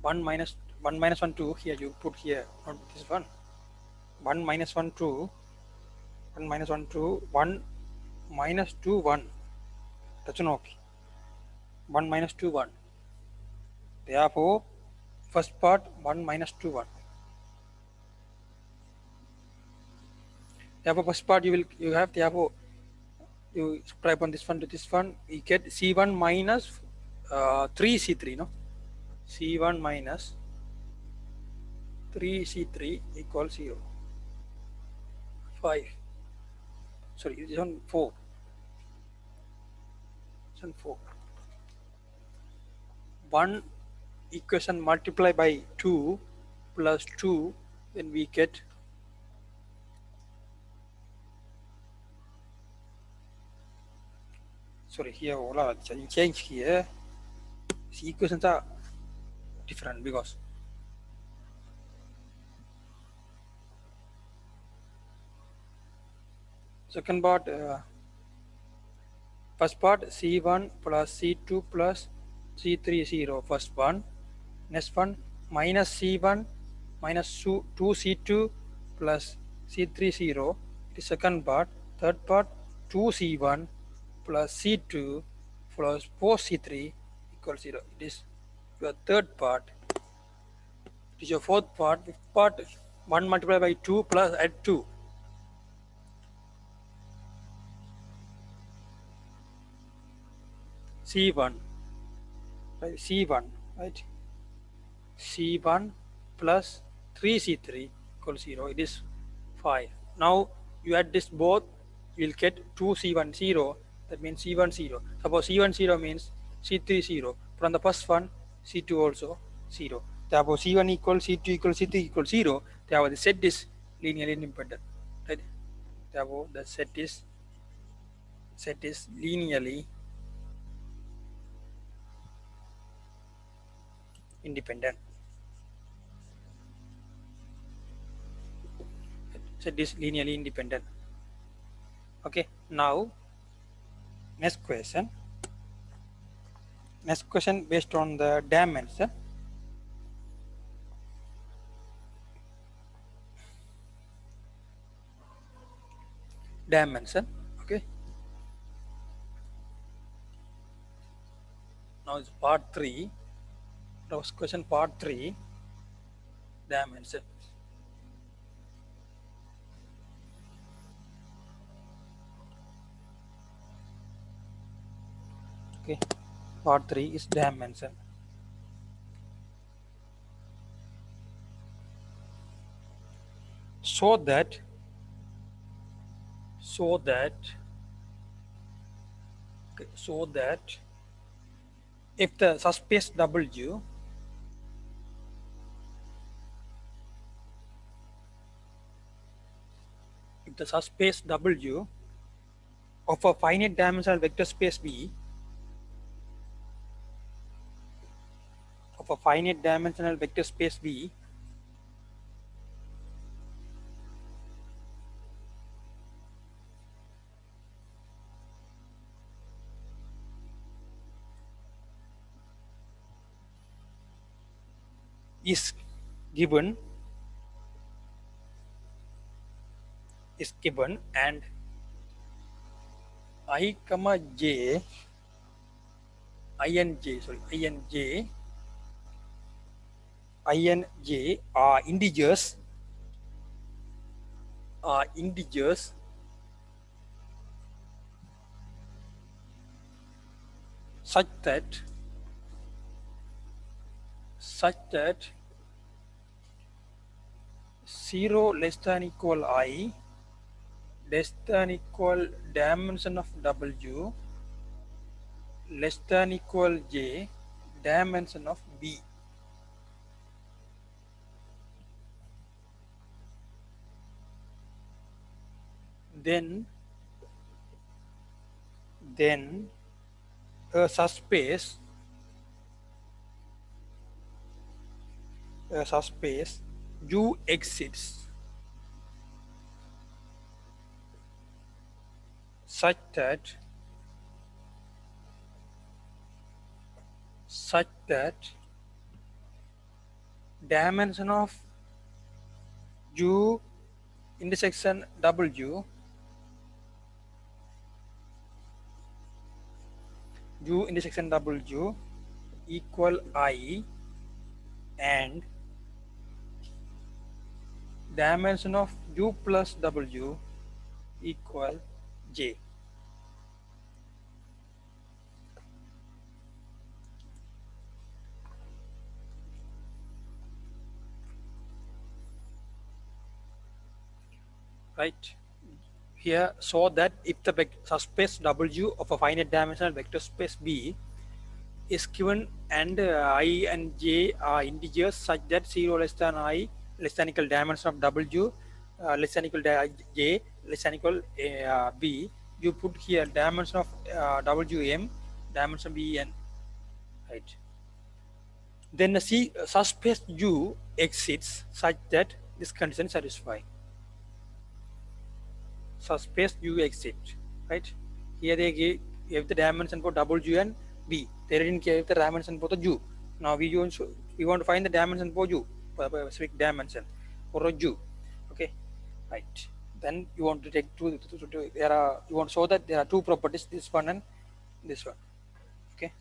1 minus 1 minus 1, 2. Here you put here, not this one. 1 minus 1, 2. 1 minus 1, 2. 1 minus 2, 1. That's an okay. 1 minus 2, 1. Therefore, first part 1 minus 2, 1. Therefore, first part you have, therefore you subtract on this one to this one, we get C1 minus 3C3, no? C1 minus 3C3 equals 0. 5. Sorry, this one 4. This one 4. 1 equation multiplied by 2 plus 2, then we get sorry, here you change here. The equations are different because second part, first part C1 plus C2 plus C3 0, first one. Next one minus C1 minus 2C2 plus C3 0, the second part. Third part 2C1 plus C2 plus 4C3 equals 0. It is your third part. It is your fourth part. Fifth part 1 multiplied by 2 plus add 2. C1, right? C1, right? C1 plus 3C3 equals 0. It is 5. Now you add this both, you will get 2C1 0. That means C1 0. Suppose C1 0 means C3 0. From the first one, C2 also 0. Therefore C1 equals C2 equals C3 equals 0. Therefore the set is linearly independent. Right? Therefore the set is linearly independent. Set is linearly independent. Okay, now next question. Next question based on the dimension. Dimension. Okay. Now it's part 3. Next question part 3. Dimension. Okay. Part 3 is dimension. So that if the subspace W of a finite dimensional vector space V is given and I comma j ij are integers such that such that 0 less than equal I less than equal dimension of W less than equal J dimension of B. Then a subspace U exists such that dimension of U intersection W equal I and dimension of U plus W equal J. Right here, so that if the subspace W of a finite dimensional vector space B is given and I and J are integers such that 0 less than I less than equal dimension of W less than equal J less than equal B, you put here dimension of WM dimension BN, right? Then the subspace U exists such that this condition is satisfied. Subspace U exists, right? Here they gave the dimension for W and B. They didn't give the dimension for the U. Now we want to find the dimension for U, for a specific dimension for a U. Okay, right. Then you want to take you want to show that there are two properties, this one and this one. Okay.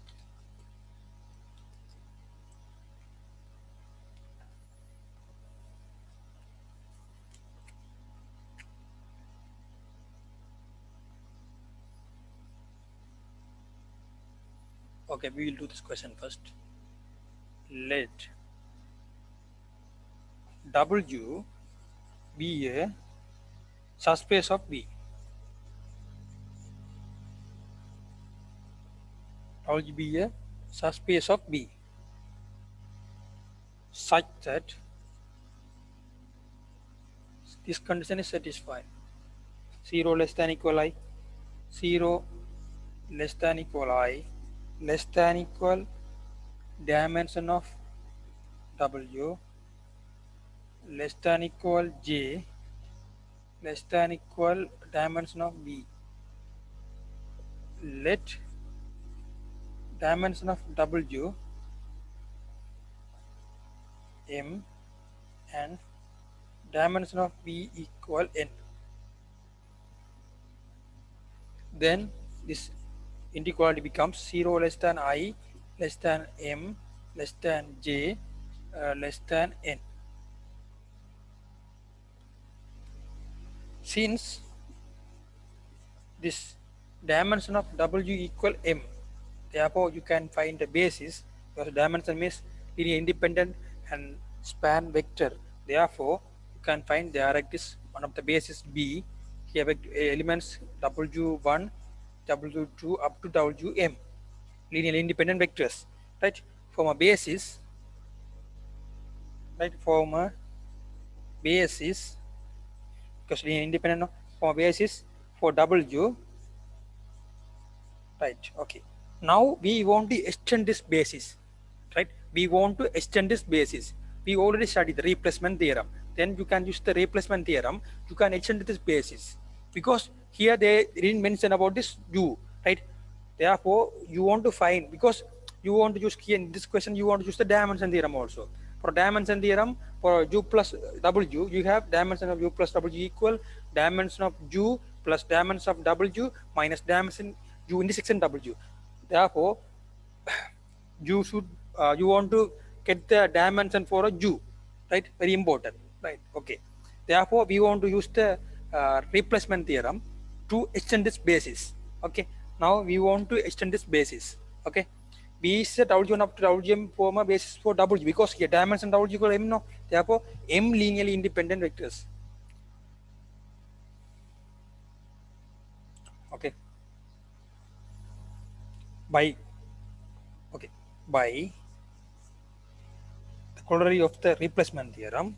Okay, we will do this question first. Let W be a subspace of B. W be a subspace of B such that this condition is satisfied. 0 less than equal I, 0 less than equal I, less than equal dimension of W, less than equal J, less than equal dimension of B. Let dimension of W M and dimension of B equal N. Then this inequality becomes 0 less than I less than M less than J less than N. Since this dimension of W equal M, therefore you can find the basis, because dimension means linear independent and span vector. Therefore you can find direct is one of the basis B. Here elements W1, W2 up to Wm, linearly independent vectors, right? From a basis, right? From a basis, because linear independent, from a basis for W, right? Okay. Now we want to extend this basis, right? We want to extend this basis. We already studied the replacement theorem. Then you can use the replacement theorem. You can extend this basis, because here they didn't mention about this U, right? Therefore, you want to find, because you want to use here in this question, you want to use the dimension theorem also. For dimension theorem, for U plus W, you have dimension of U plus W equal dimension of U plus dimension of W minus dimension U intersection W. Therefore, you should you want to get the dimension for a Jew, right? Very important, right? Okay. Therefore, we want to use the replacement theorem to extend this basis. Okay. Now we want to extend this basis. Okay. B is a W1 up to WM form a basis for W because here dimension W equal M no. Therefore, M linearly independent vectors. Okay. By okay by the corollary of the replacement theorem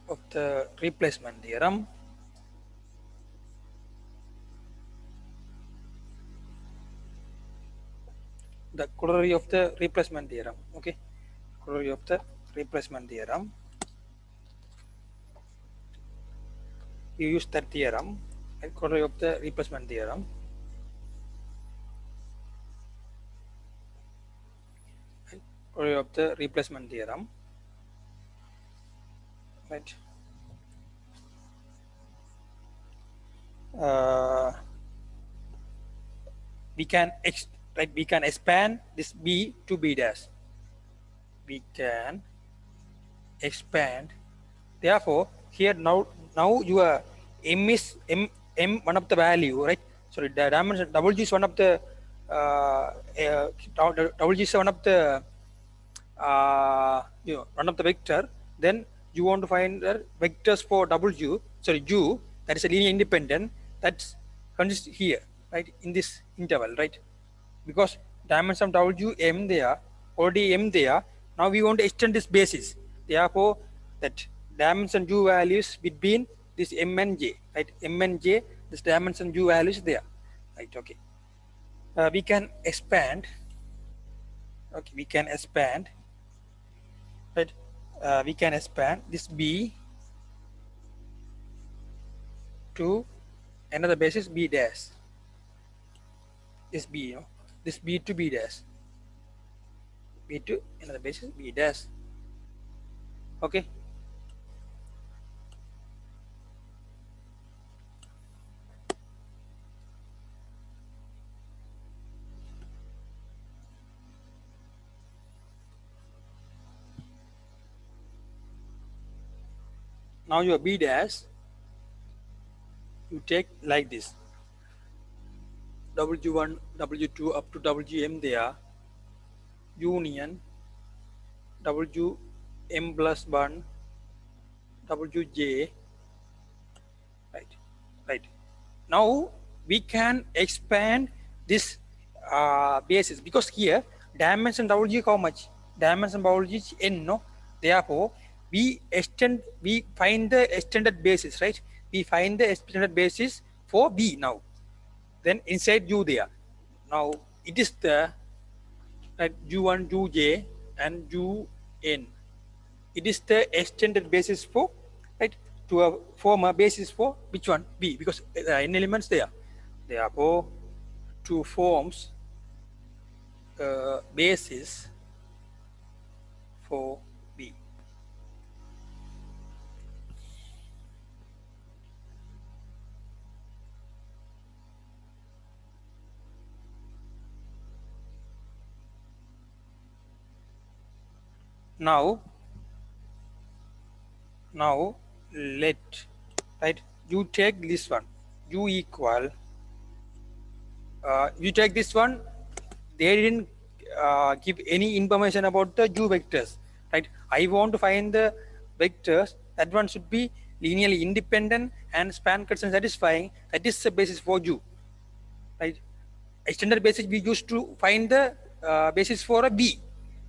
of the replacement theorem, the corollary of the replacement theorem. Okay, corollary of the replacement theorem. You use that theorem, right? Corollary of the replacement theorem. Right? Corollary of the replacement theorem. Right. Uh, we can right. We can expand this B to B dash. We can expand. Therefore, here now your m is m one of the value, right? Sorry, the dimension W is one of the W is one of the one of the vector. Then you want to find the vectors for W. Sorry, U that is a linear independent that's consists here, right? In this interval, right? Because dimension W M there, already M there. Now we want to extend this basis. Therefore, that dimension U values between this M and J, right? M and J, this dimension U values there, right? Okay. We can expand. Okay, we can expand, right? We can expand this B to another basis B dash. This B, this B to B dash. B to another basis B dash. Okay. Now your B dash you take like this. W1, W2 up to WM there, union WM plus 1, WJ, right? Right. Now we can expand this basis because here dimension W how much? Dimension W is n, no? Therefore, we find the extended basis, right? We find the extended basis for B now. Then inside U there. Now it is the right U1, UJ, and UN. It is the extended basis for right to form a basis for which one B because there are n elements there. Therefore, two forms basis for B. Now let right you take this one U equal you take this one. They didn't give any information about the U vectors, right? I want to find the vectors. That one should be linearly independent and span condition satisfying. That is the basis for U, right? Extended basis we used to find the basis for a B,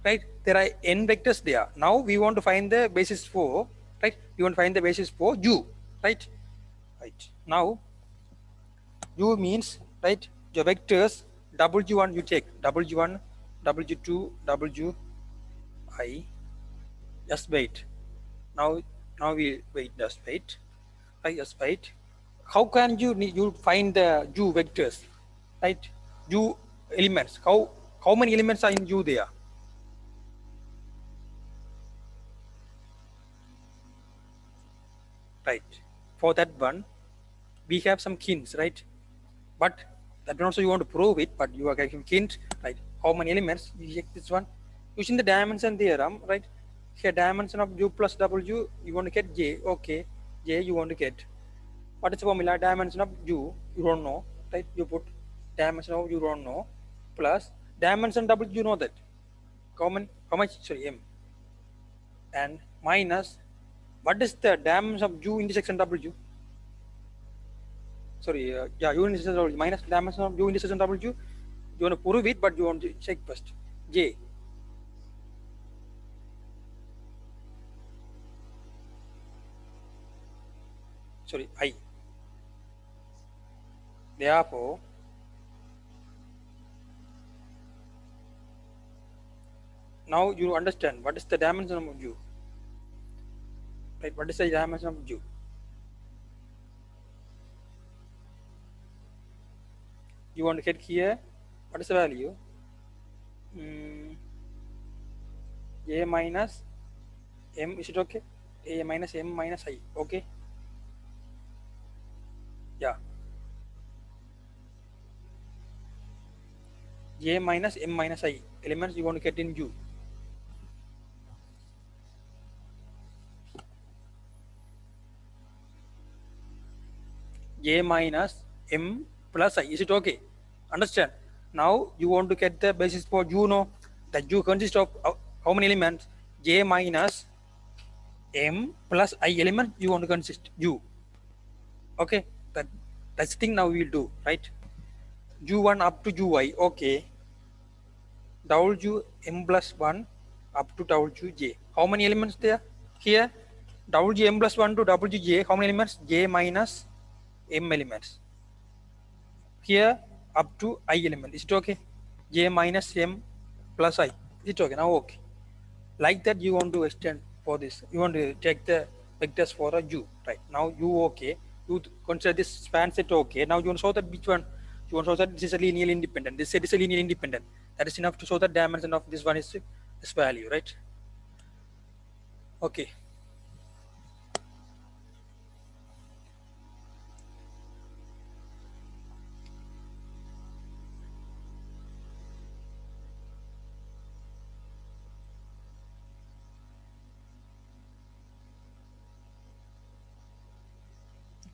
right? There are n vectors there. Now we want to find the basis for right. We want to find the basis for U, right? Right. Now U means right the vectors W1 you take W1, W2, WI. Just wait. Now we wait. Just wait. I just wait. How can you find the U vectors, right? U elements. How many elements are in U there? Right. For that one, we have some hints, right? But That also you want to prove it, but you are getting hint, right? How many elements? You check this one using the dimension theorem, right? Here dimension of u plus w, you want to get j. Okay, j you want to get. What is the formula? Dimension of u you don't know, right? You put dimension of you don't know plus dimension w, you know that. How much? Sorry, m, and minus what is the dimension of u intersection w? Sorry, yeah, u intersection w minus dimension of u intersection w. You want to prove it, but you want to check first. J. Sorry, I. Therefore, now you understand what is the dimension of u, right? What is the dimension of u? You want to get here. What is the value? Mm, a minus m. Is it okay? A minus m minus I. Okay. Yeah. J minus m minus I elements you want to get in u. J minus m plus I. Is it okay? Understand? Now you want to get the basis for u. No, that u consists of how many elements? J minus m plus I element you want to consist u. Okay, that's the thing. Now we will do, right? U1 up to ui. Okay, w m plus 1 up to w j. How many elements there? Here w m plus 1 to w j. How many elements? J minus m elements. Here up to I element. Is it okay? J minus m plus I. Is it okay? Now okay. Like that you want to extend for this. You want to take the vectors for a u. Right. Now u okay. You consider this span set okay. Now you want to show that which one? You want to show that this is a linearly independent. This set is a linearly independent. That is enough to show that dimension of this one is this value, right? Okay.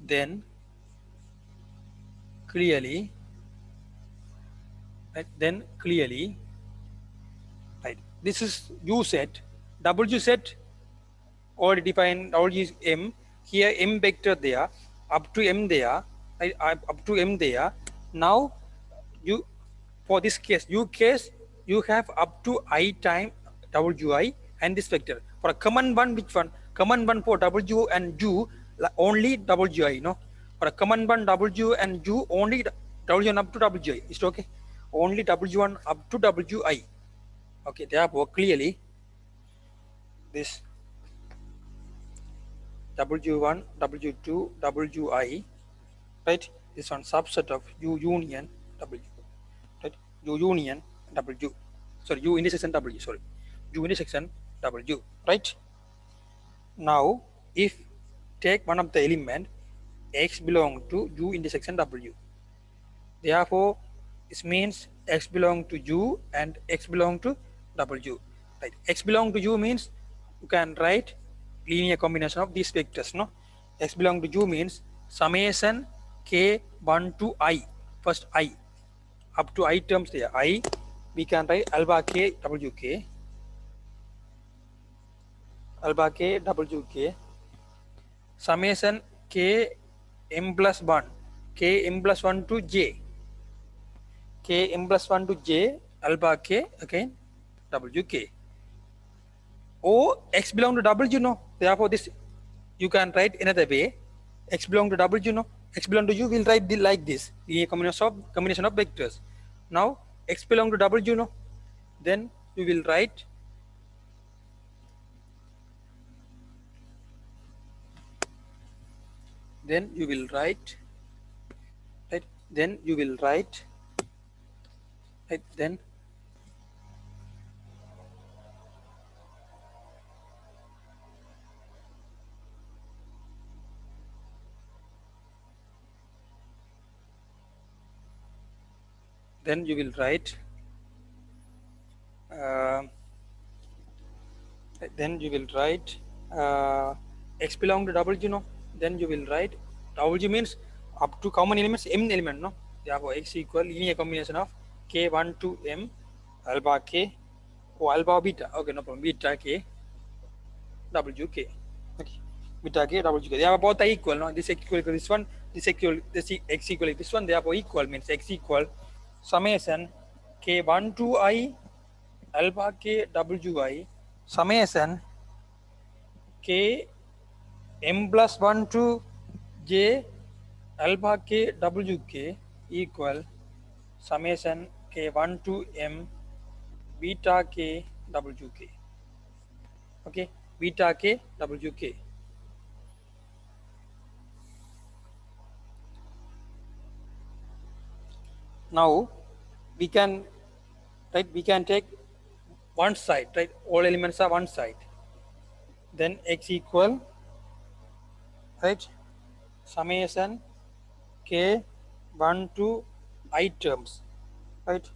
Then clearly, right? Then clearly, right? This is u set. W set already defined. Already is m. Here m vector there, up to m there, right? Up to m there. Now you, for this case, you have up to I time wi and this vector. For a common one, which one? Common one for w and u only wi. No, for a common one w and u only w1 up to wi. Is it okay? Only w1 up to wi. Okay, therefore clearly this w1, w2, wi, right? This one subset of u union w, right? U union w, sorry, u intersection w, sorry, u intersection w, right? Now if take one of the element x belong to u intersection w, therefore this means x belong to u and x belong to w, right? X belong to u means you can write linear combination of these vectors. No, x belong to u means summation k 1 to I, first I up to I terms there. I we can write alpha k wk, alpha k wk, summation k m plus 1, k m plus 1 to j, k m plus 1 to j alpha k again wk. O x belong to w, no. Therefore this you can write another way. X belong to w, no. X belong to u will write like this, the combination of vectors. Now x belong to w, no. Then you will write then you will write right, then you will write right, then then you will write uh, uh, x belong to w, no, then you will write w means up to how many elements, m element, no, therefore x equal linear combination of k1 to m alpha k or alpha beta, okay, no problem, beta k wk, okay, beta k wk, they are both are equal, no, this equal to this one, this equal, this x equal to this one, therefore equal means x equal summation k1 to I alpha k wi summation k m plus 1 to j alpha k wk equal summation k1 to m beta k wk, okay, beta k wk. Now we can, right, we can take one side, right, all elements are one side, then x equal, right, summation k 1 to I terms, right,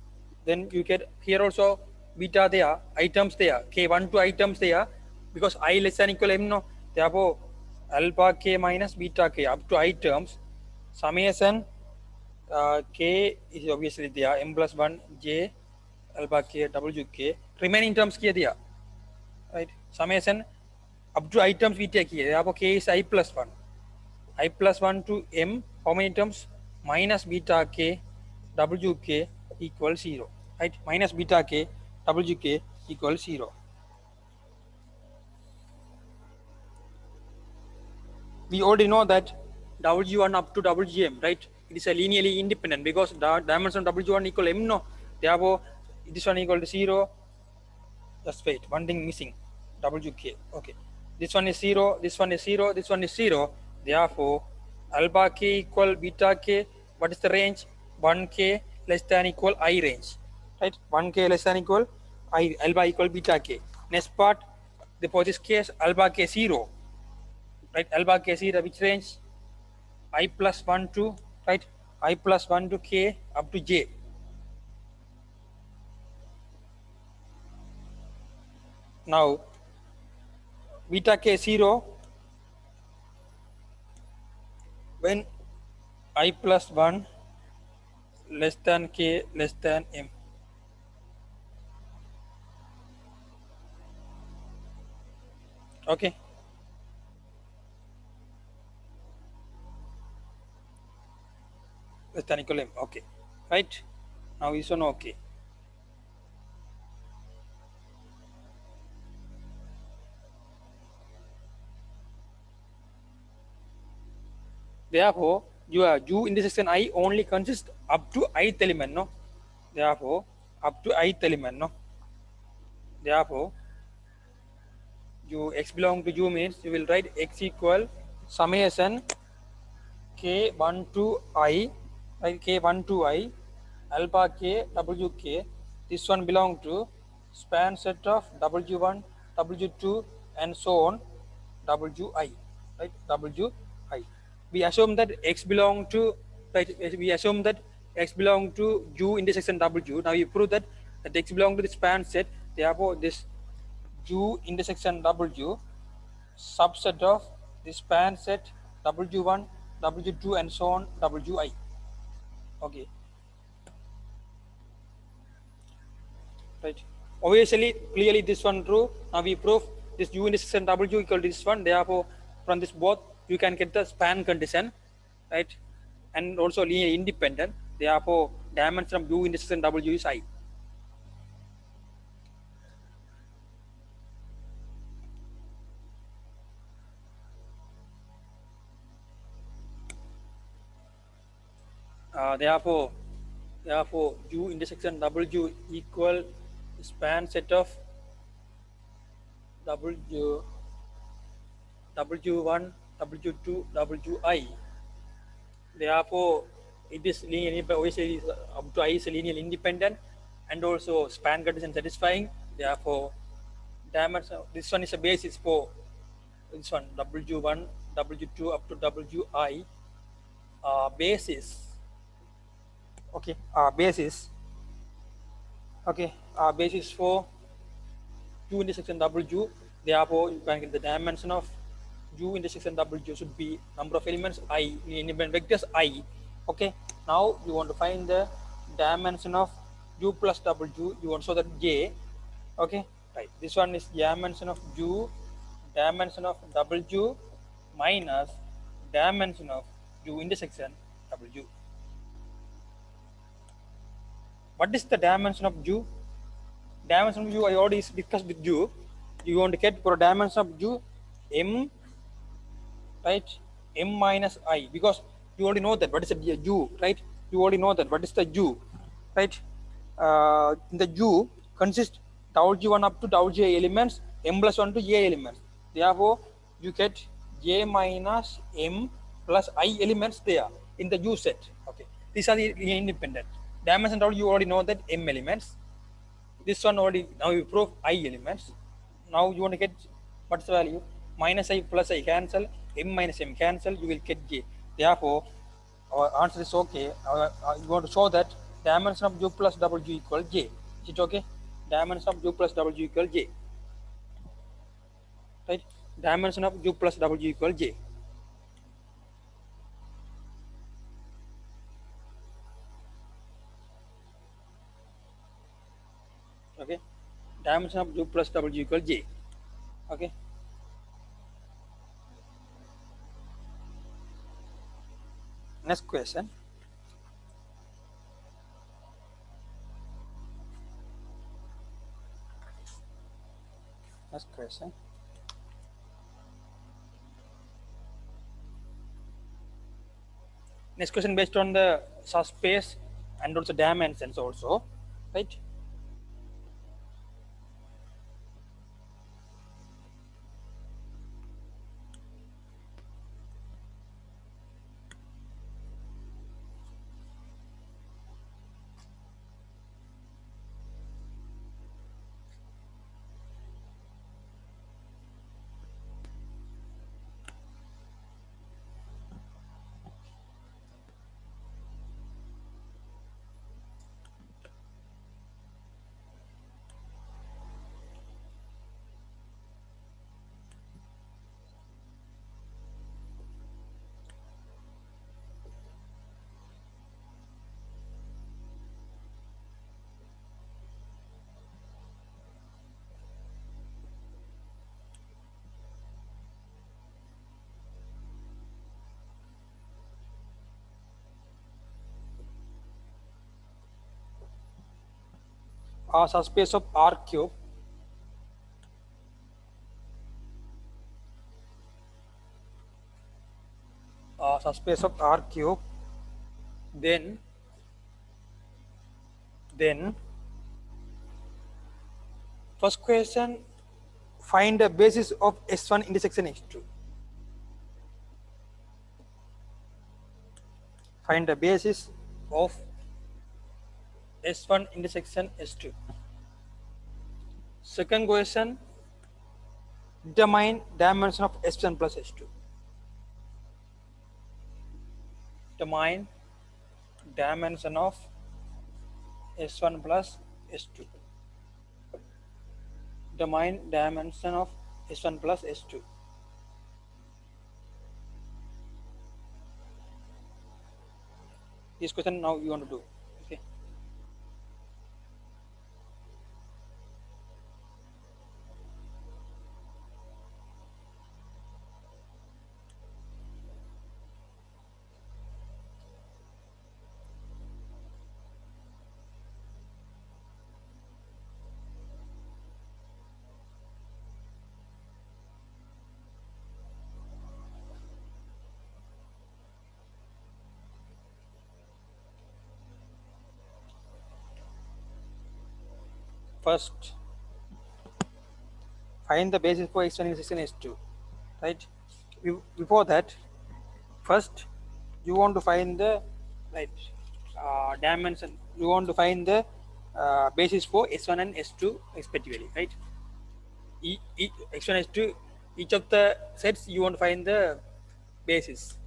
then you get here also beta there, items there, k1 to items there, because I less than equal m, no, therefore alpha k minus beta k up to I terms summation k is obviously there, m plus 1 j alpha k wk, remaining terms here there, right, summation up to items we take here, therefore k is I plus 1, I plus 1 to m, how many terms, minus beta k wk equals 0, right, minus beta k wk equals 0. We already know that w1 up to wgm, right, it is a linearly independent because the dimension of w1 equal m, no, therefore this one equal to 0. Just wait, one thing missing, wk, okay, this one is 0, this one is 0, this one is 0, therefore alpha k equal beta k, what is the range, 1k less than equal I range, right, 1k less than equal I, alpha equal beta k. Next part, for this case alpha k 0, right, alpha k 0 which range, I plus 1 to, right, I plus 1 to k up to j. Now beta k 0 when I plus 1 less than k less than m, okay, less than equal m, okay, right, now this one, okay, therefore your u intersection I only consists up to ith element, no, therefore up to ith element, no, therefore you x belong to u means you will write x equal summation k1 to I, right, k1 to I alpha k wk, this one belong to span set of w1 w2 and so on wi, right, wi, we assume that x belong to, right, we assume that x belong to u intersection w. Now you prove that x belong to the span set, therefore this u intersection w subset of the span set w1 w2 and so on wi, okay, right, obviously clearly this one true. Now we prove this u intersection w equal to this one, therefore from this both you can get the span condition, right, and also linear independent, therefore dimension of u intersection w is I. Therefore u intersection w equal span set of w w1 w2 wi, therefore it is linear, obviously up to I is linearly independent and also span condition satisfying, therefore dimension, this one is a basis for this one w1 w2 up to wi basis, okay, basis Okay, basis for u intersection w, therefore you can get the dimension of u intersection w should be number of elements I in vectors I. Okay, now you want to find the dimension of u plus w, you want to show that j. Okay, right, this one is dimension of u, dimension of w minus dimension of u intersection w. What is the dimension of u? Dimension of u I already discussed with you. You want to get for dimension of u m, right, m minus I, because you already know that what is the u, right? You already know that what is the u, right? In the u consists tau g1 up to tau j elements, m plus 1 to a elements. Therefore you get j minus m plus I elements there in the u set. Okay, these are the independent dimension. You already know that m elements. This one already, now you prove I elements. Now you want to get what's the value? Minus I plus I cancel, m minus m cancel, you will get j. Therefore our answer is okay. You want to show that dimension of u plus w equal j. Is it okay? Dimension of u plus w equal j, right? Dimension of u plus w equal j. Okay, dimension of u plus w equal j. Okay, next question. Next question. Next question based on the subspace and also dimensions also, right? Subspace of R cube, subspace of R cube, then first question, find the basis of S1 intersection S2. Find the basis of S1 intersection S2. Second question, determine dimension of S1 plus S2. Determine dimension of S1 plus S2. Determine dimension of S1 plus S2. This question now you want to do. Okay. First, find the basis for S1 intersection S2. Right. Before that, first you want to find the right dimension. You want to find the basis for S1 and S2 respectively, right? X1 S2, each of the sets you want to find the basis.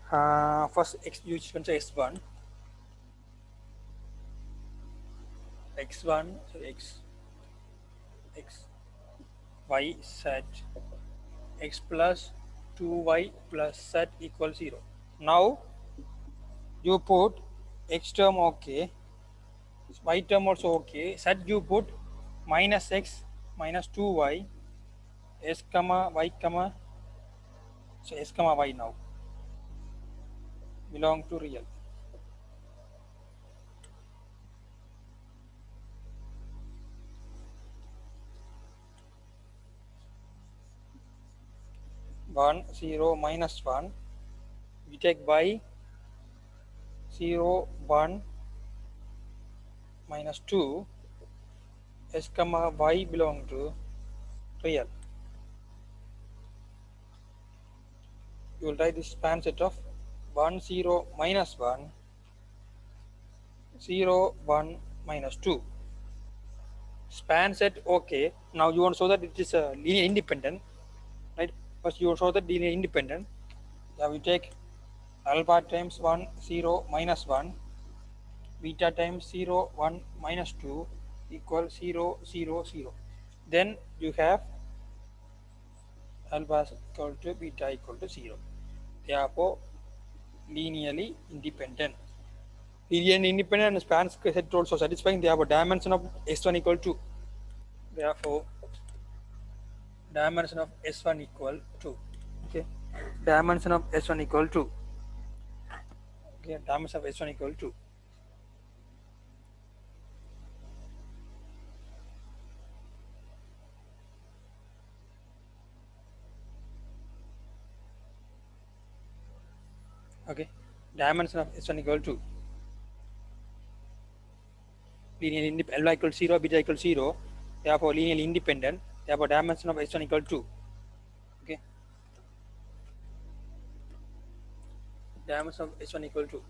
First you consider S1. x1, so x y set x plus 2y plus z equals 0. Now you put x term okay, y term also okay, z you put minus x minus 2y s comma y comma, so s comma y now belong to real. One 0 minus 1, we take y 0 1 minus 2 s comma y belong to real. You will write this span set of 1 0 minus 1 0 1 minus 2. Span set okay. Now you want to show that it is a linear independent, right? First you want to show that linear independent. Now we take alpha times 1 0 minus 1, beta times 0 1 minus 2 equals 0 0 0. Then you have alpha equal to beta equal to 0. Therefore linearly independent. Linearly independent and span set also satisfying. They have a dimension of s1 equal to. Therefore dimension of s1 equal to. Okay, dimension of s1 equal to. Okay, dimension of s1 equal to. Okay, dimension of s1 equal to. Linearly independent. Alpha equals 0, beta equals 0. Therefore linearly independent. Therefore dimension of s1 equal to. Okay, dimension of s1 equal to.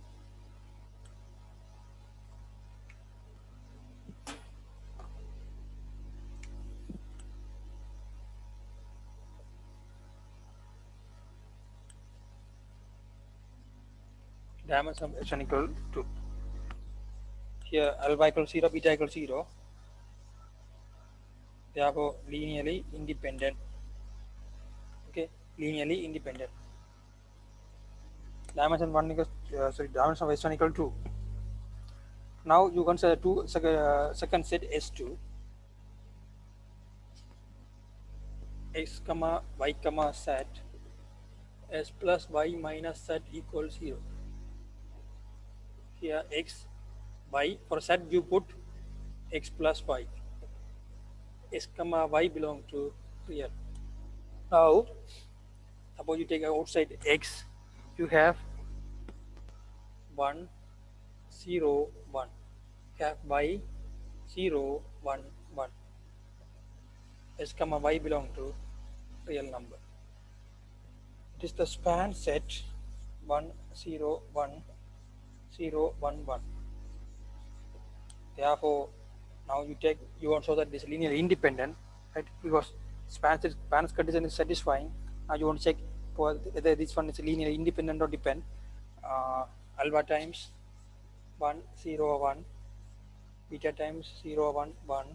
Dimension of s1 equal to. Here alpha equals 0, beta equals 0. Therefore linearly independent. Okay, linearly independent. Dimension 1 equals dimension of s1 equal to. Now you consider second set s2 x comma y comma z s plus y minus z equals 0. Here x y, for z you put x plus y, s comma y belong to real. Now suppose you take outside x, you have 1 0 1, you have y 0 1 1, s comma y belong to real number. It is the span set 1 0 1 0 1 1. Therefore now you want to show that this linear independent, right? Because Span's condition is satisfying. Now you want to check whether this one is linearly independent or depend. Alpha times 1 0 1, beta times 0 1 1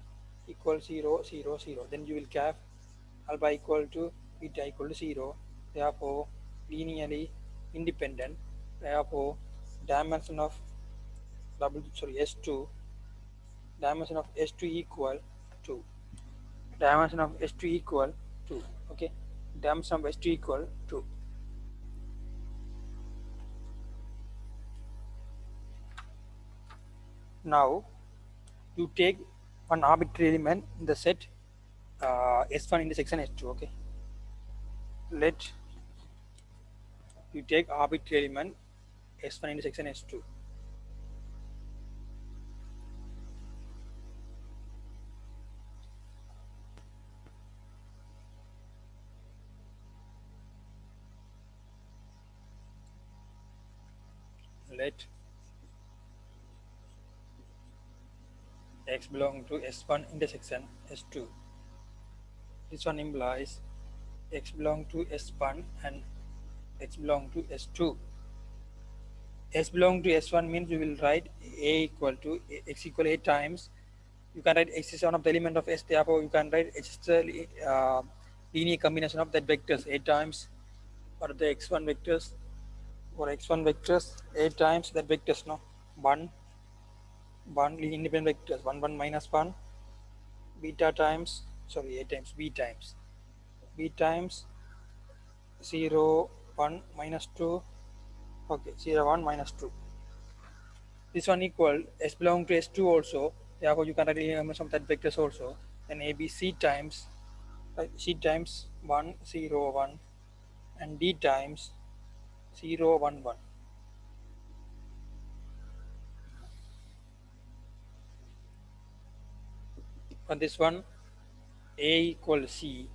equals 0 0 0. Then you will have alpha equal to beta equal to 0. Therefore linearly independent. Therefore dimension of s2, dimension of s2 equal to, dimension of s2 equal to. Okay, dimension of s2 equal to. Now you take one arbitrary element in the set s1 intersection s2. Okay, let you take arbitrary element s1 intersection s2. Let x belong to s1 intersection s2. This one implies x belong to s1 and x belong to s2. S belong to s1 means we will write a equal to x equal a times You can write x is one of the element of S, therefore you can write H is the linear combination of that vectors A times or the x1 vectors or x1 vectors A times that vectors, no, 1 1 linear independent vectors 1 1 minus 1 beta times, sorry, A times B times 0 1 minus 2, okay, 0 1 minus 2. This one equal S belong to S2 also, therefore you can write elements of that vectors also. Then ABC times, right, C times 1 0 1 and D times 0 1 1. For this one, A equal C,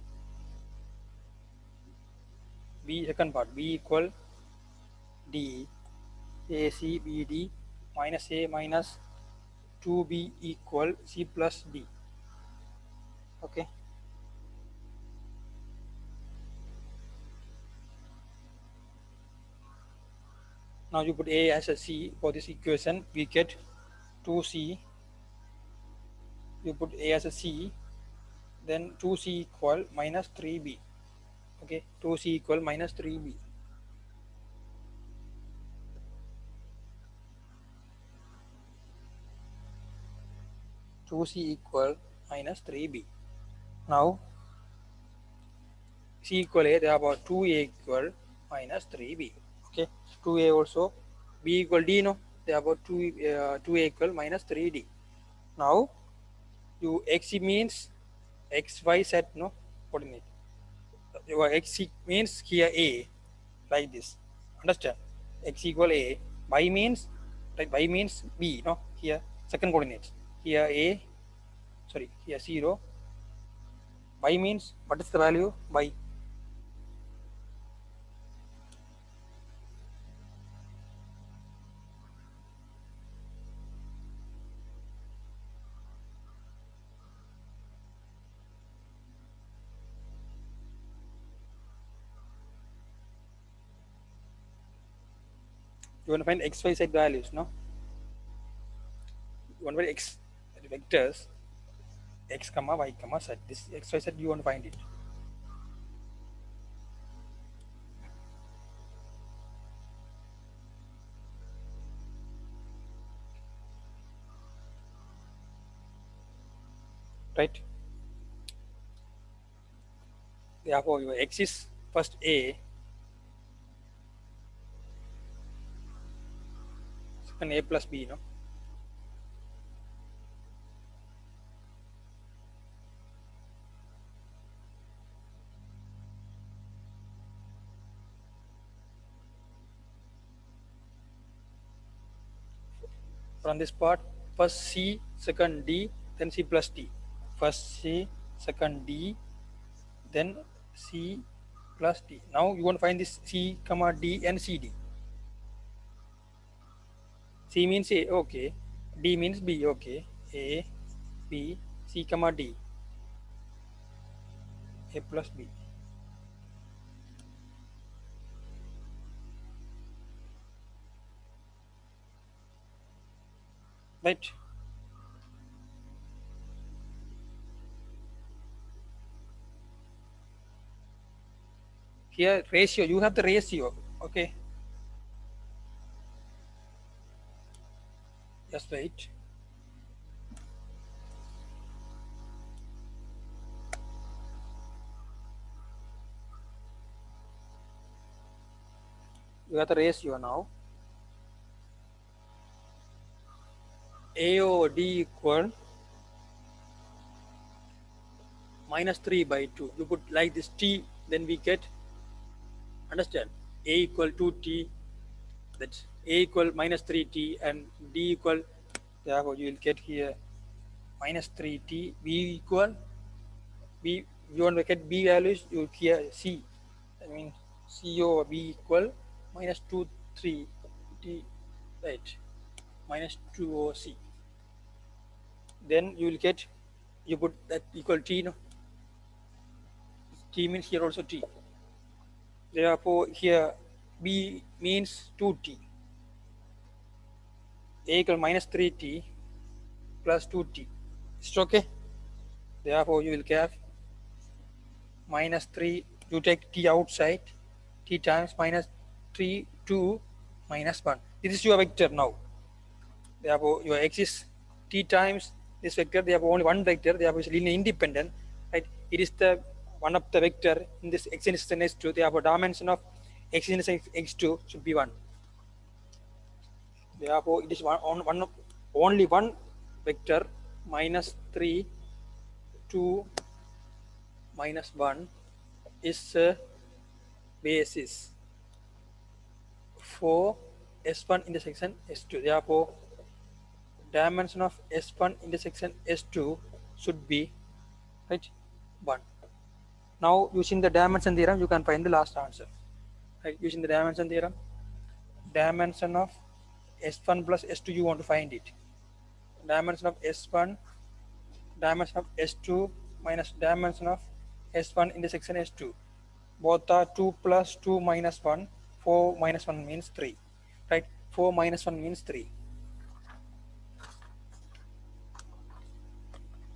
B second part B equal D, AC BD minus A minus 2B equal C plus D. Okay. Now you put A as a C for this equation, we get 2C. You put A as a C, then 2C equal minus 3B. Okay, 2C equal minus 3B. 2C equal minus 3B. Now C equal A, therefore 2A equal minus 3B. Okay, 2A also, B equal D, no, therefore 2A equal minus 3D. Now you X means X, Y, Z, no, coordinate. Your X means here A, like this. Understand? X equal A. Y means, like, Y means B, no, here second coordinates. Here A, sorry, here 0. Y means, what is the value? Y. You want to find X, Y, Z values, no? You want to find X vectors, X comma Y comma Z. This X, Y, Z, you want to find it. Right? Therefore, your X is first A, second A plus B, no? From this part, first C, second D, then C plus D. First C, second D, then C plus D. Now you want to find this C comma D and CD. C means A, okay. D means B, okay. A, B, C comma D, A plus B. Right? Here ratio, you have the ratio, okay. Just wait. You have the ratio now. A over D equal minus 3 by 2. You put like this T, then we get, understand, A equal 2T, that's A equal minus 3T and D equal, therefore you will get here minus 3T, B equal, B, you want to get B values, you here C, I mean C over B equal minus 2, 3 T, right, minus 2 over C. Then you will get, you put that equal T, no, T means here also T. Therefore, here B means 2T. A equal minus 3T plus 2T. It's okay. Therefore, you will get minus 3. You take t outside, t times minus 3, 2, minus 1. This is your vector now. Therefore, your x is t times this vector. They have only one vector. Therefore, it's linear independent. Right? It is the one of the vector in this x intersection x2. Therefore, dimension of x intersection x2 should be 1. Therefore, it is only one vector minus 3, 2, minus 1 is a basis for S1 intersection S2. Therefore, dimension of S1 intersection S2 should be right 1. Now, using the dimension theorem, you can find the last answer. Right? Using the dimension theorem, dimension of S1 plus S2, you want to find it. Dimension of S1, dimension of S2 minus dimension of S1 intersection S2. Both are 2 plus 2 minus 1. 4 minus 1 means 3. Right? 4 minus 1 means 3.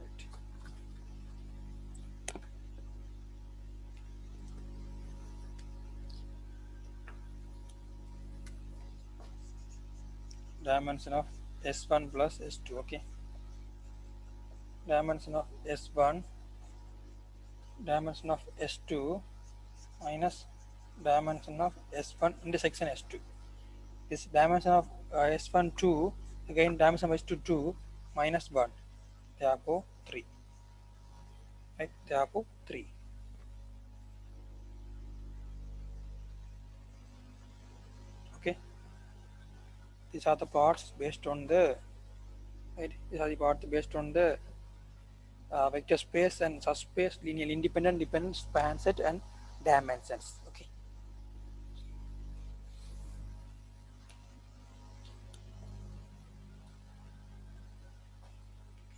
Right. Dimension of S1 plus S2. Okay. Dimension of S1, dimension of S2 minus dimension of S1 intersection S2. This dimension of S1 2, again dimension of S2 2 minus 1. Therefore 3. Right? Therefore 3. Okay. These are the parts based on the right. These are the parts based on the vector space and subspace, linear independent, dependent, span set, and dimensions. Okay.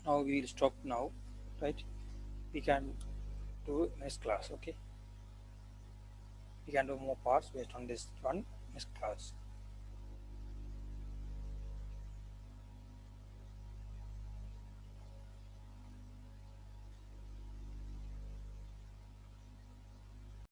Now we will stop now. Right. We can do next class. Okay. We can do more parts based on this one next class.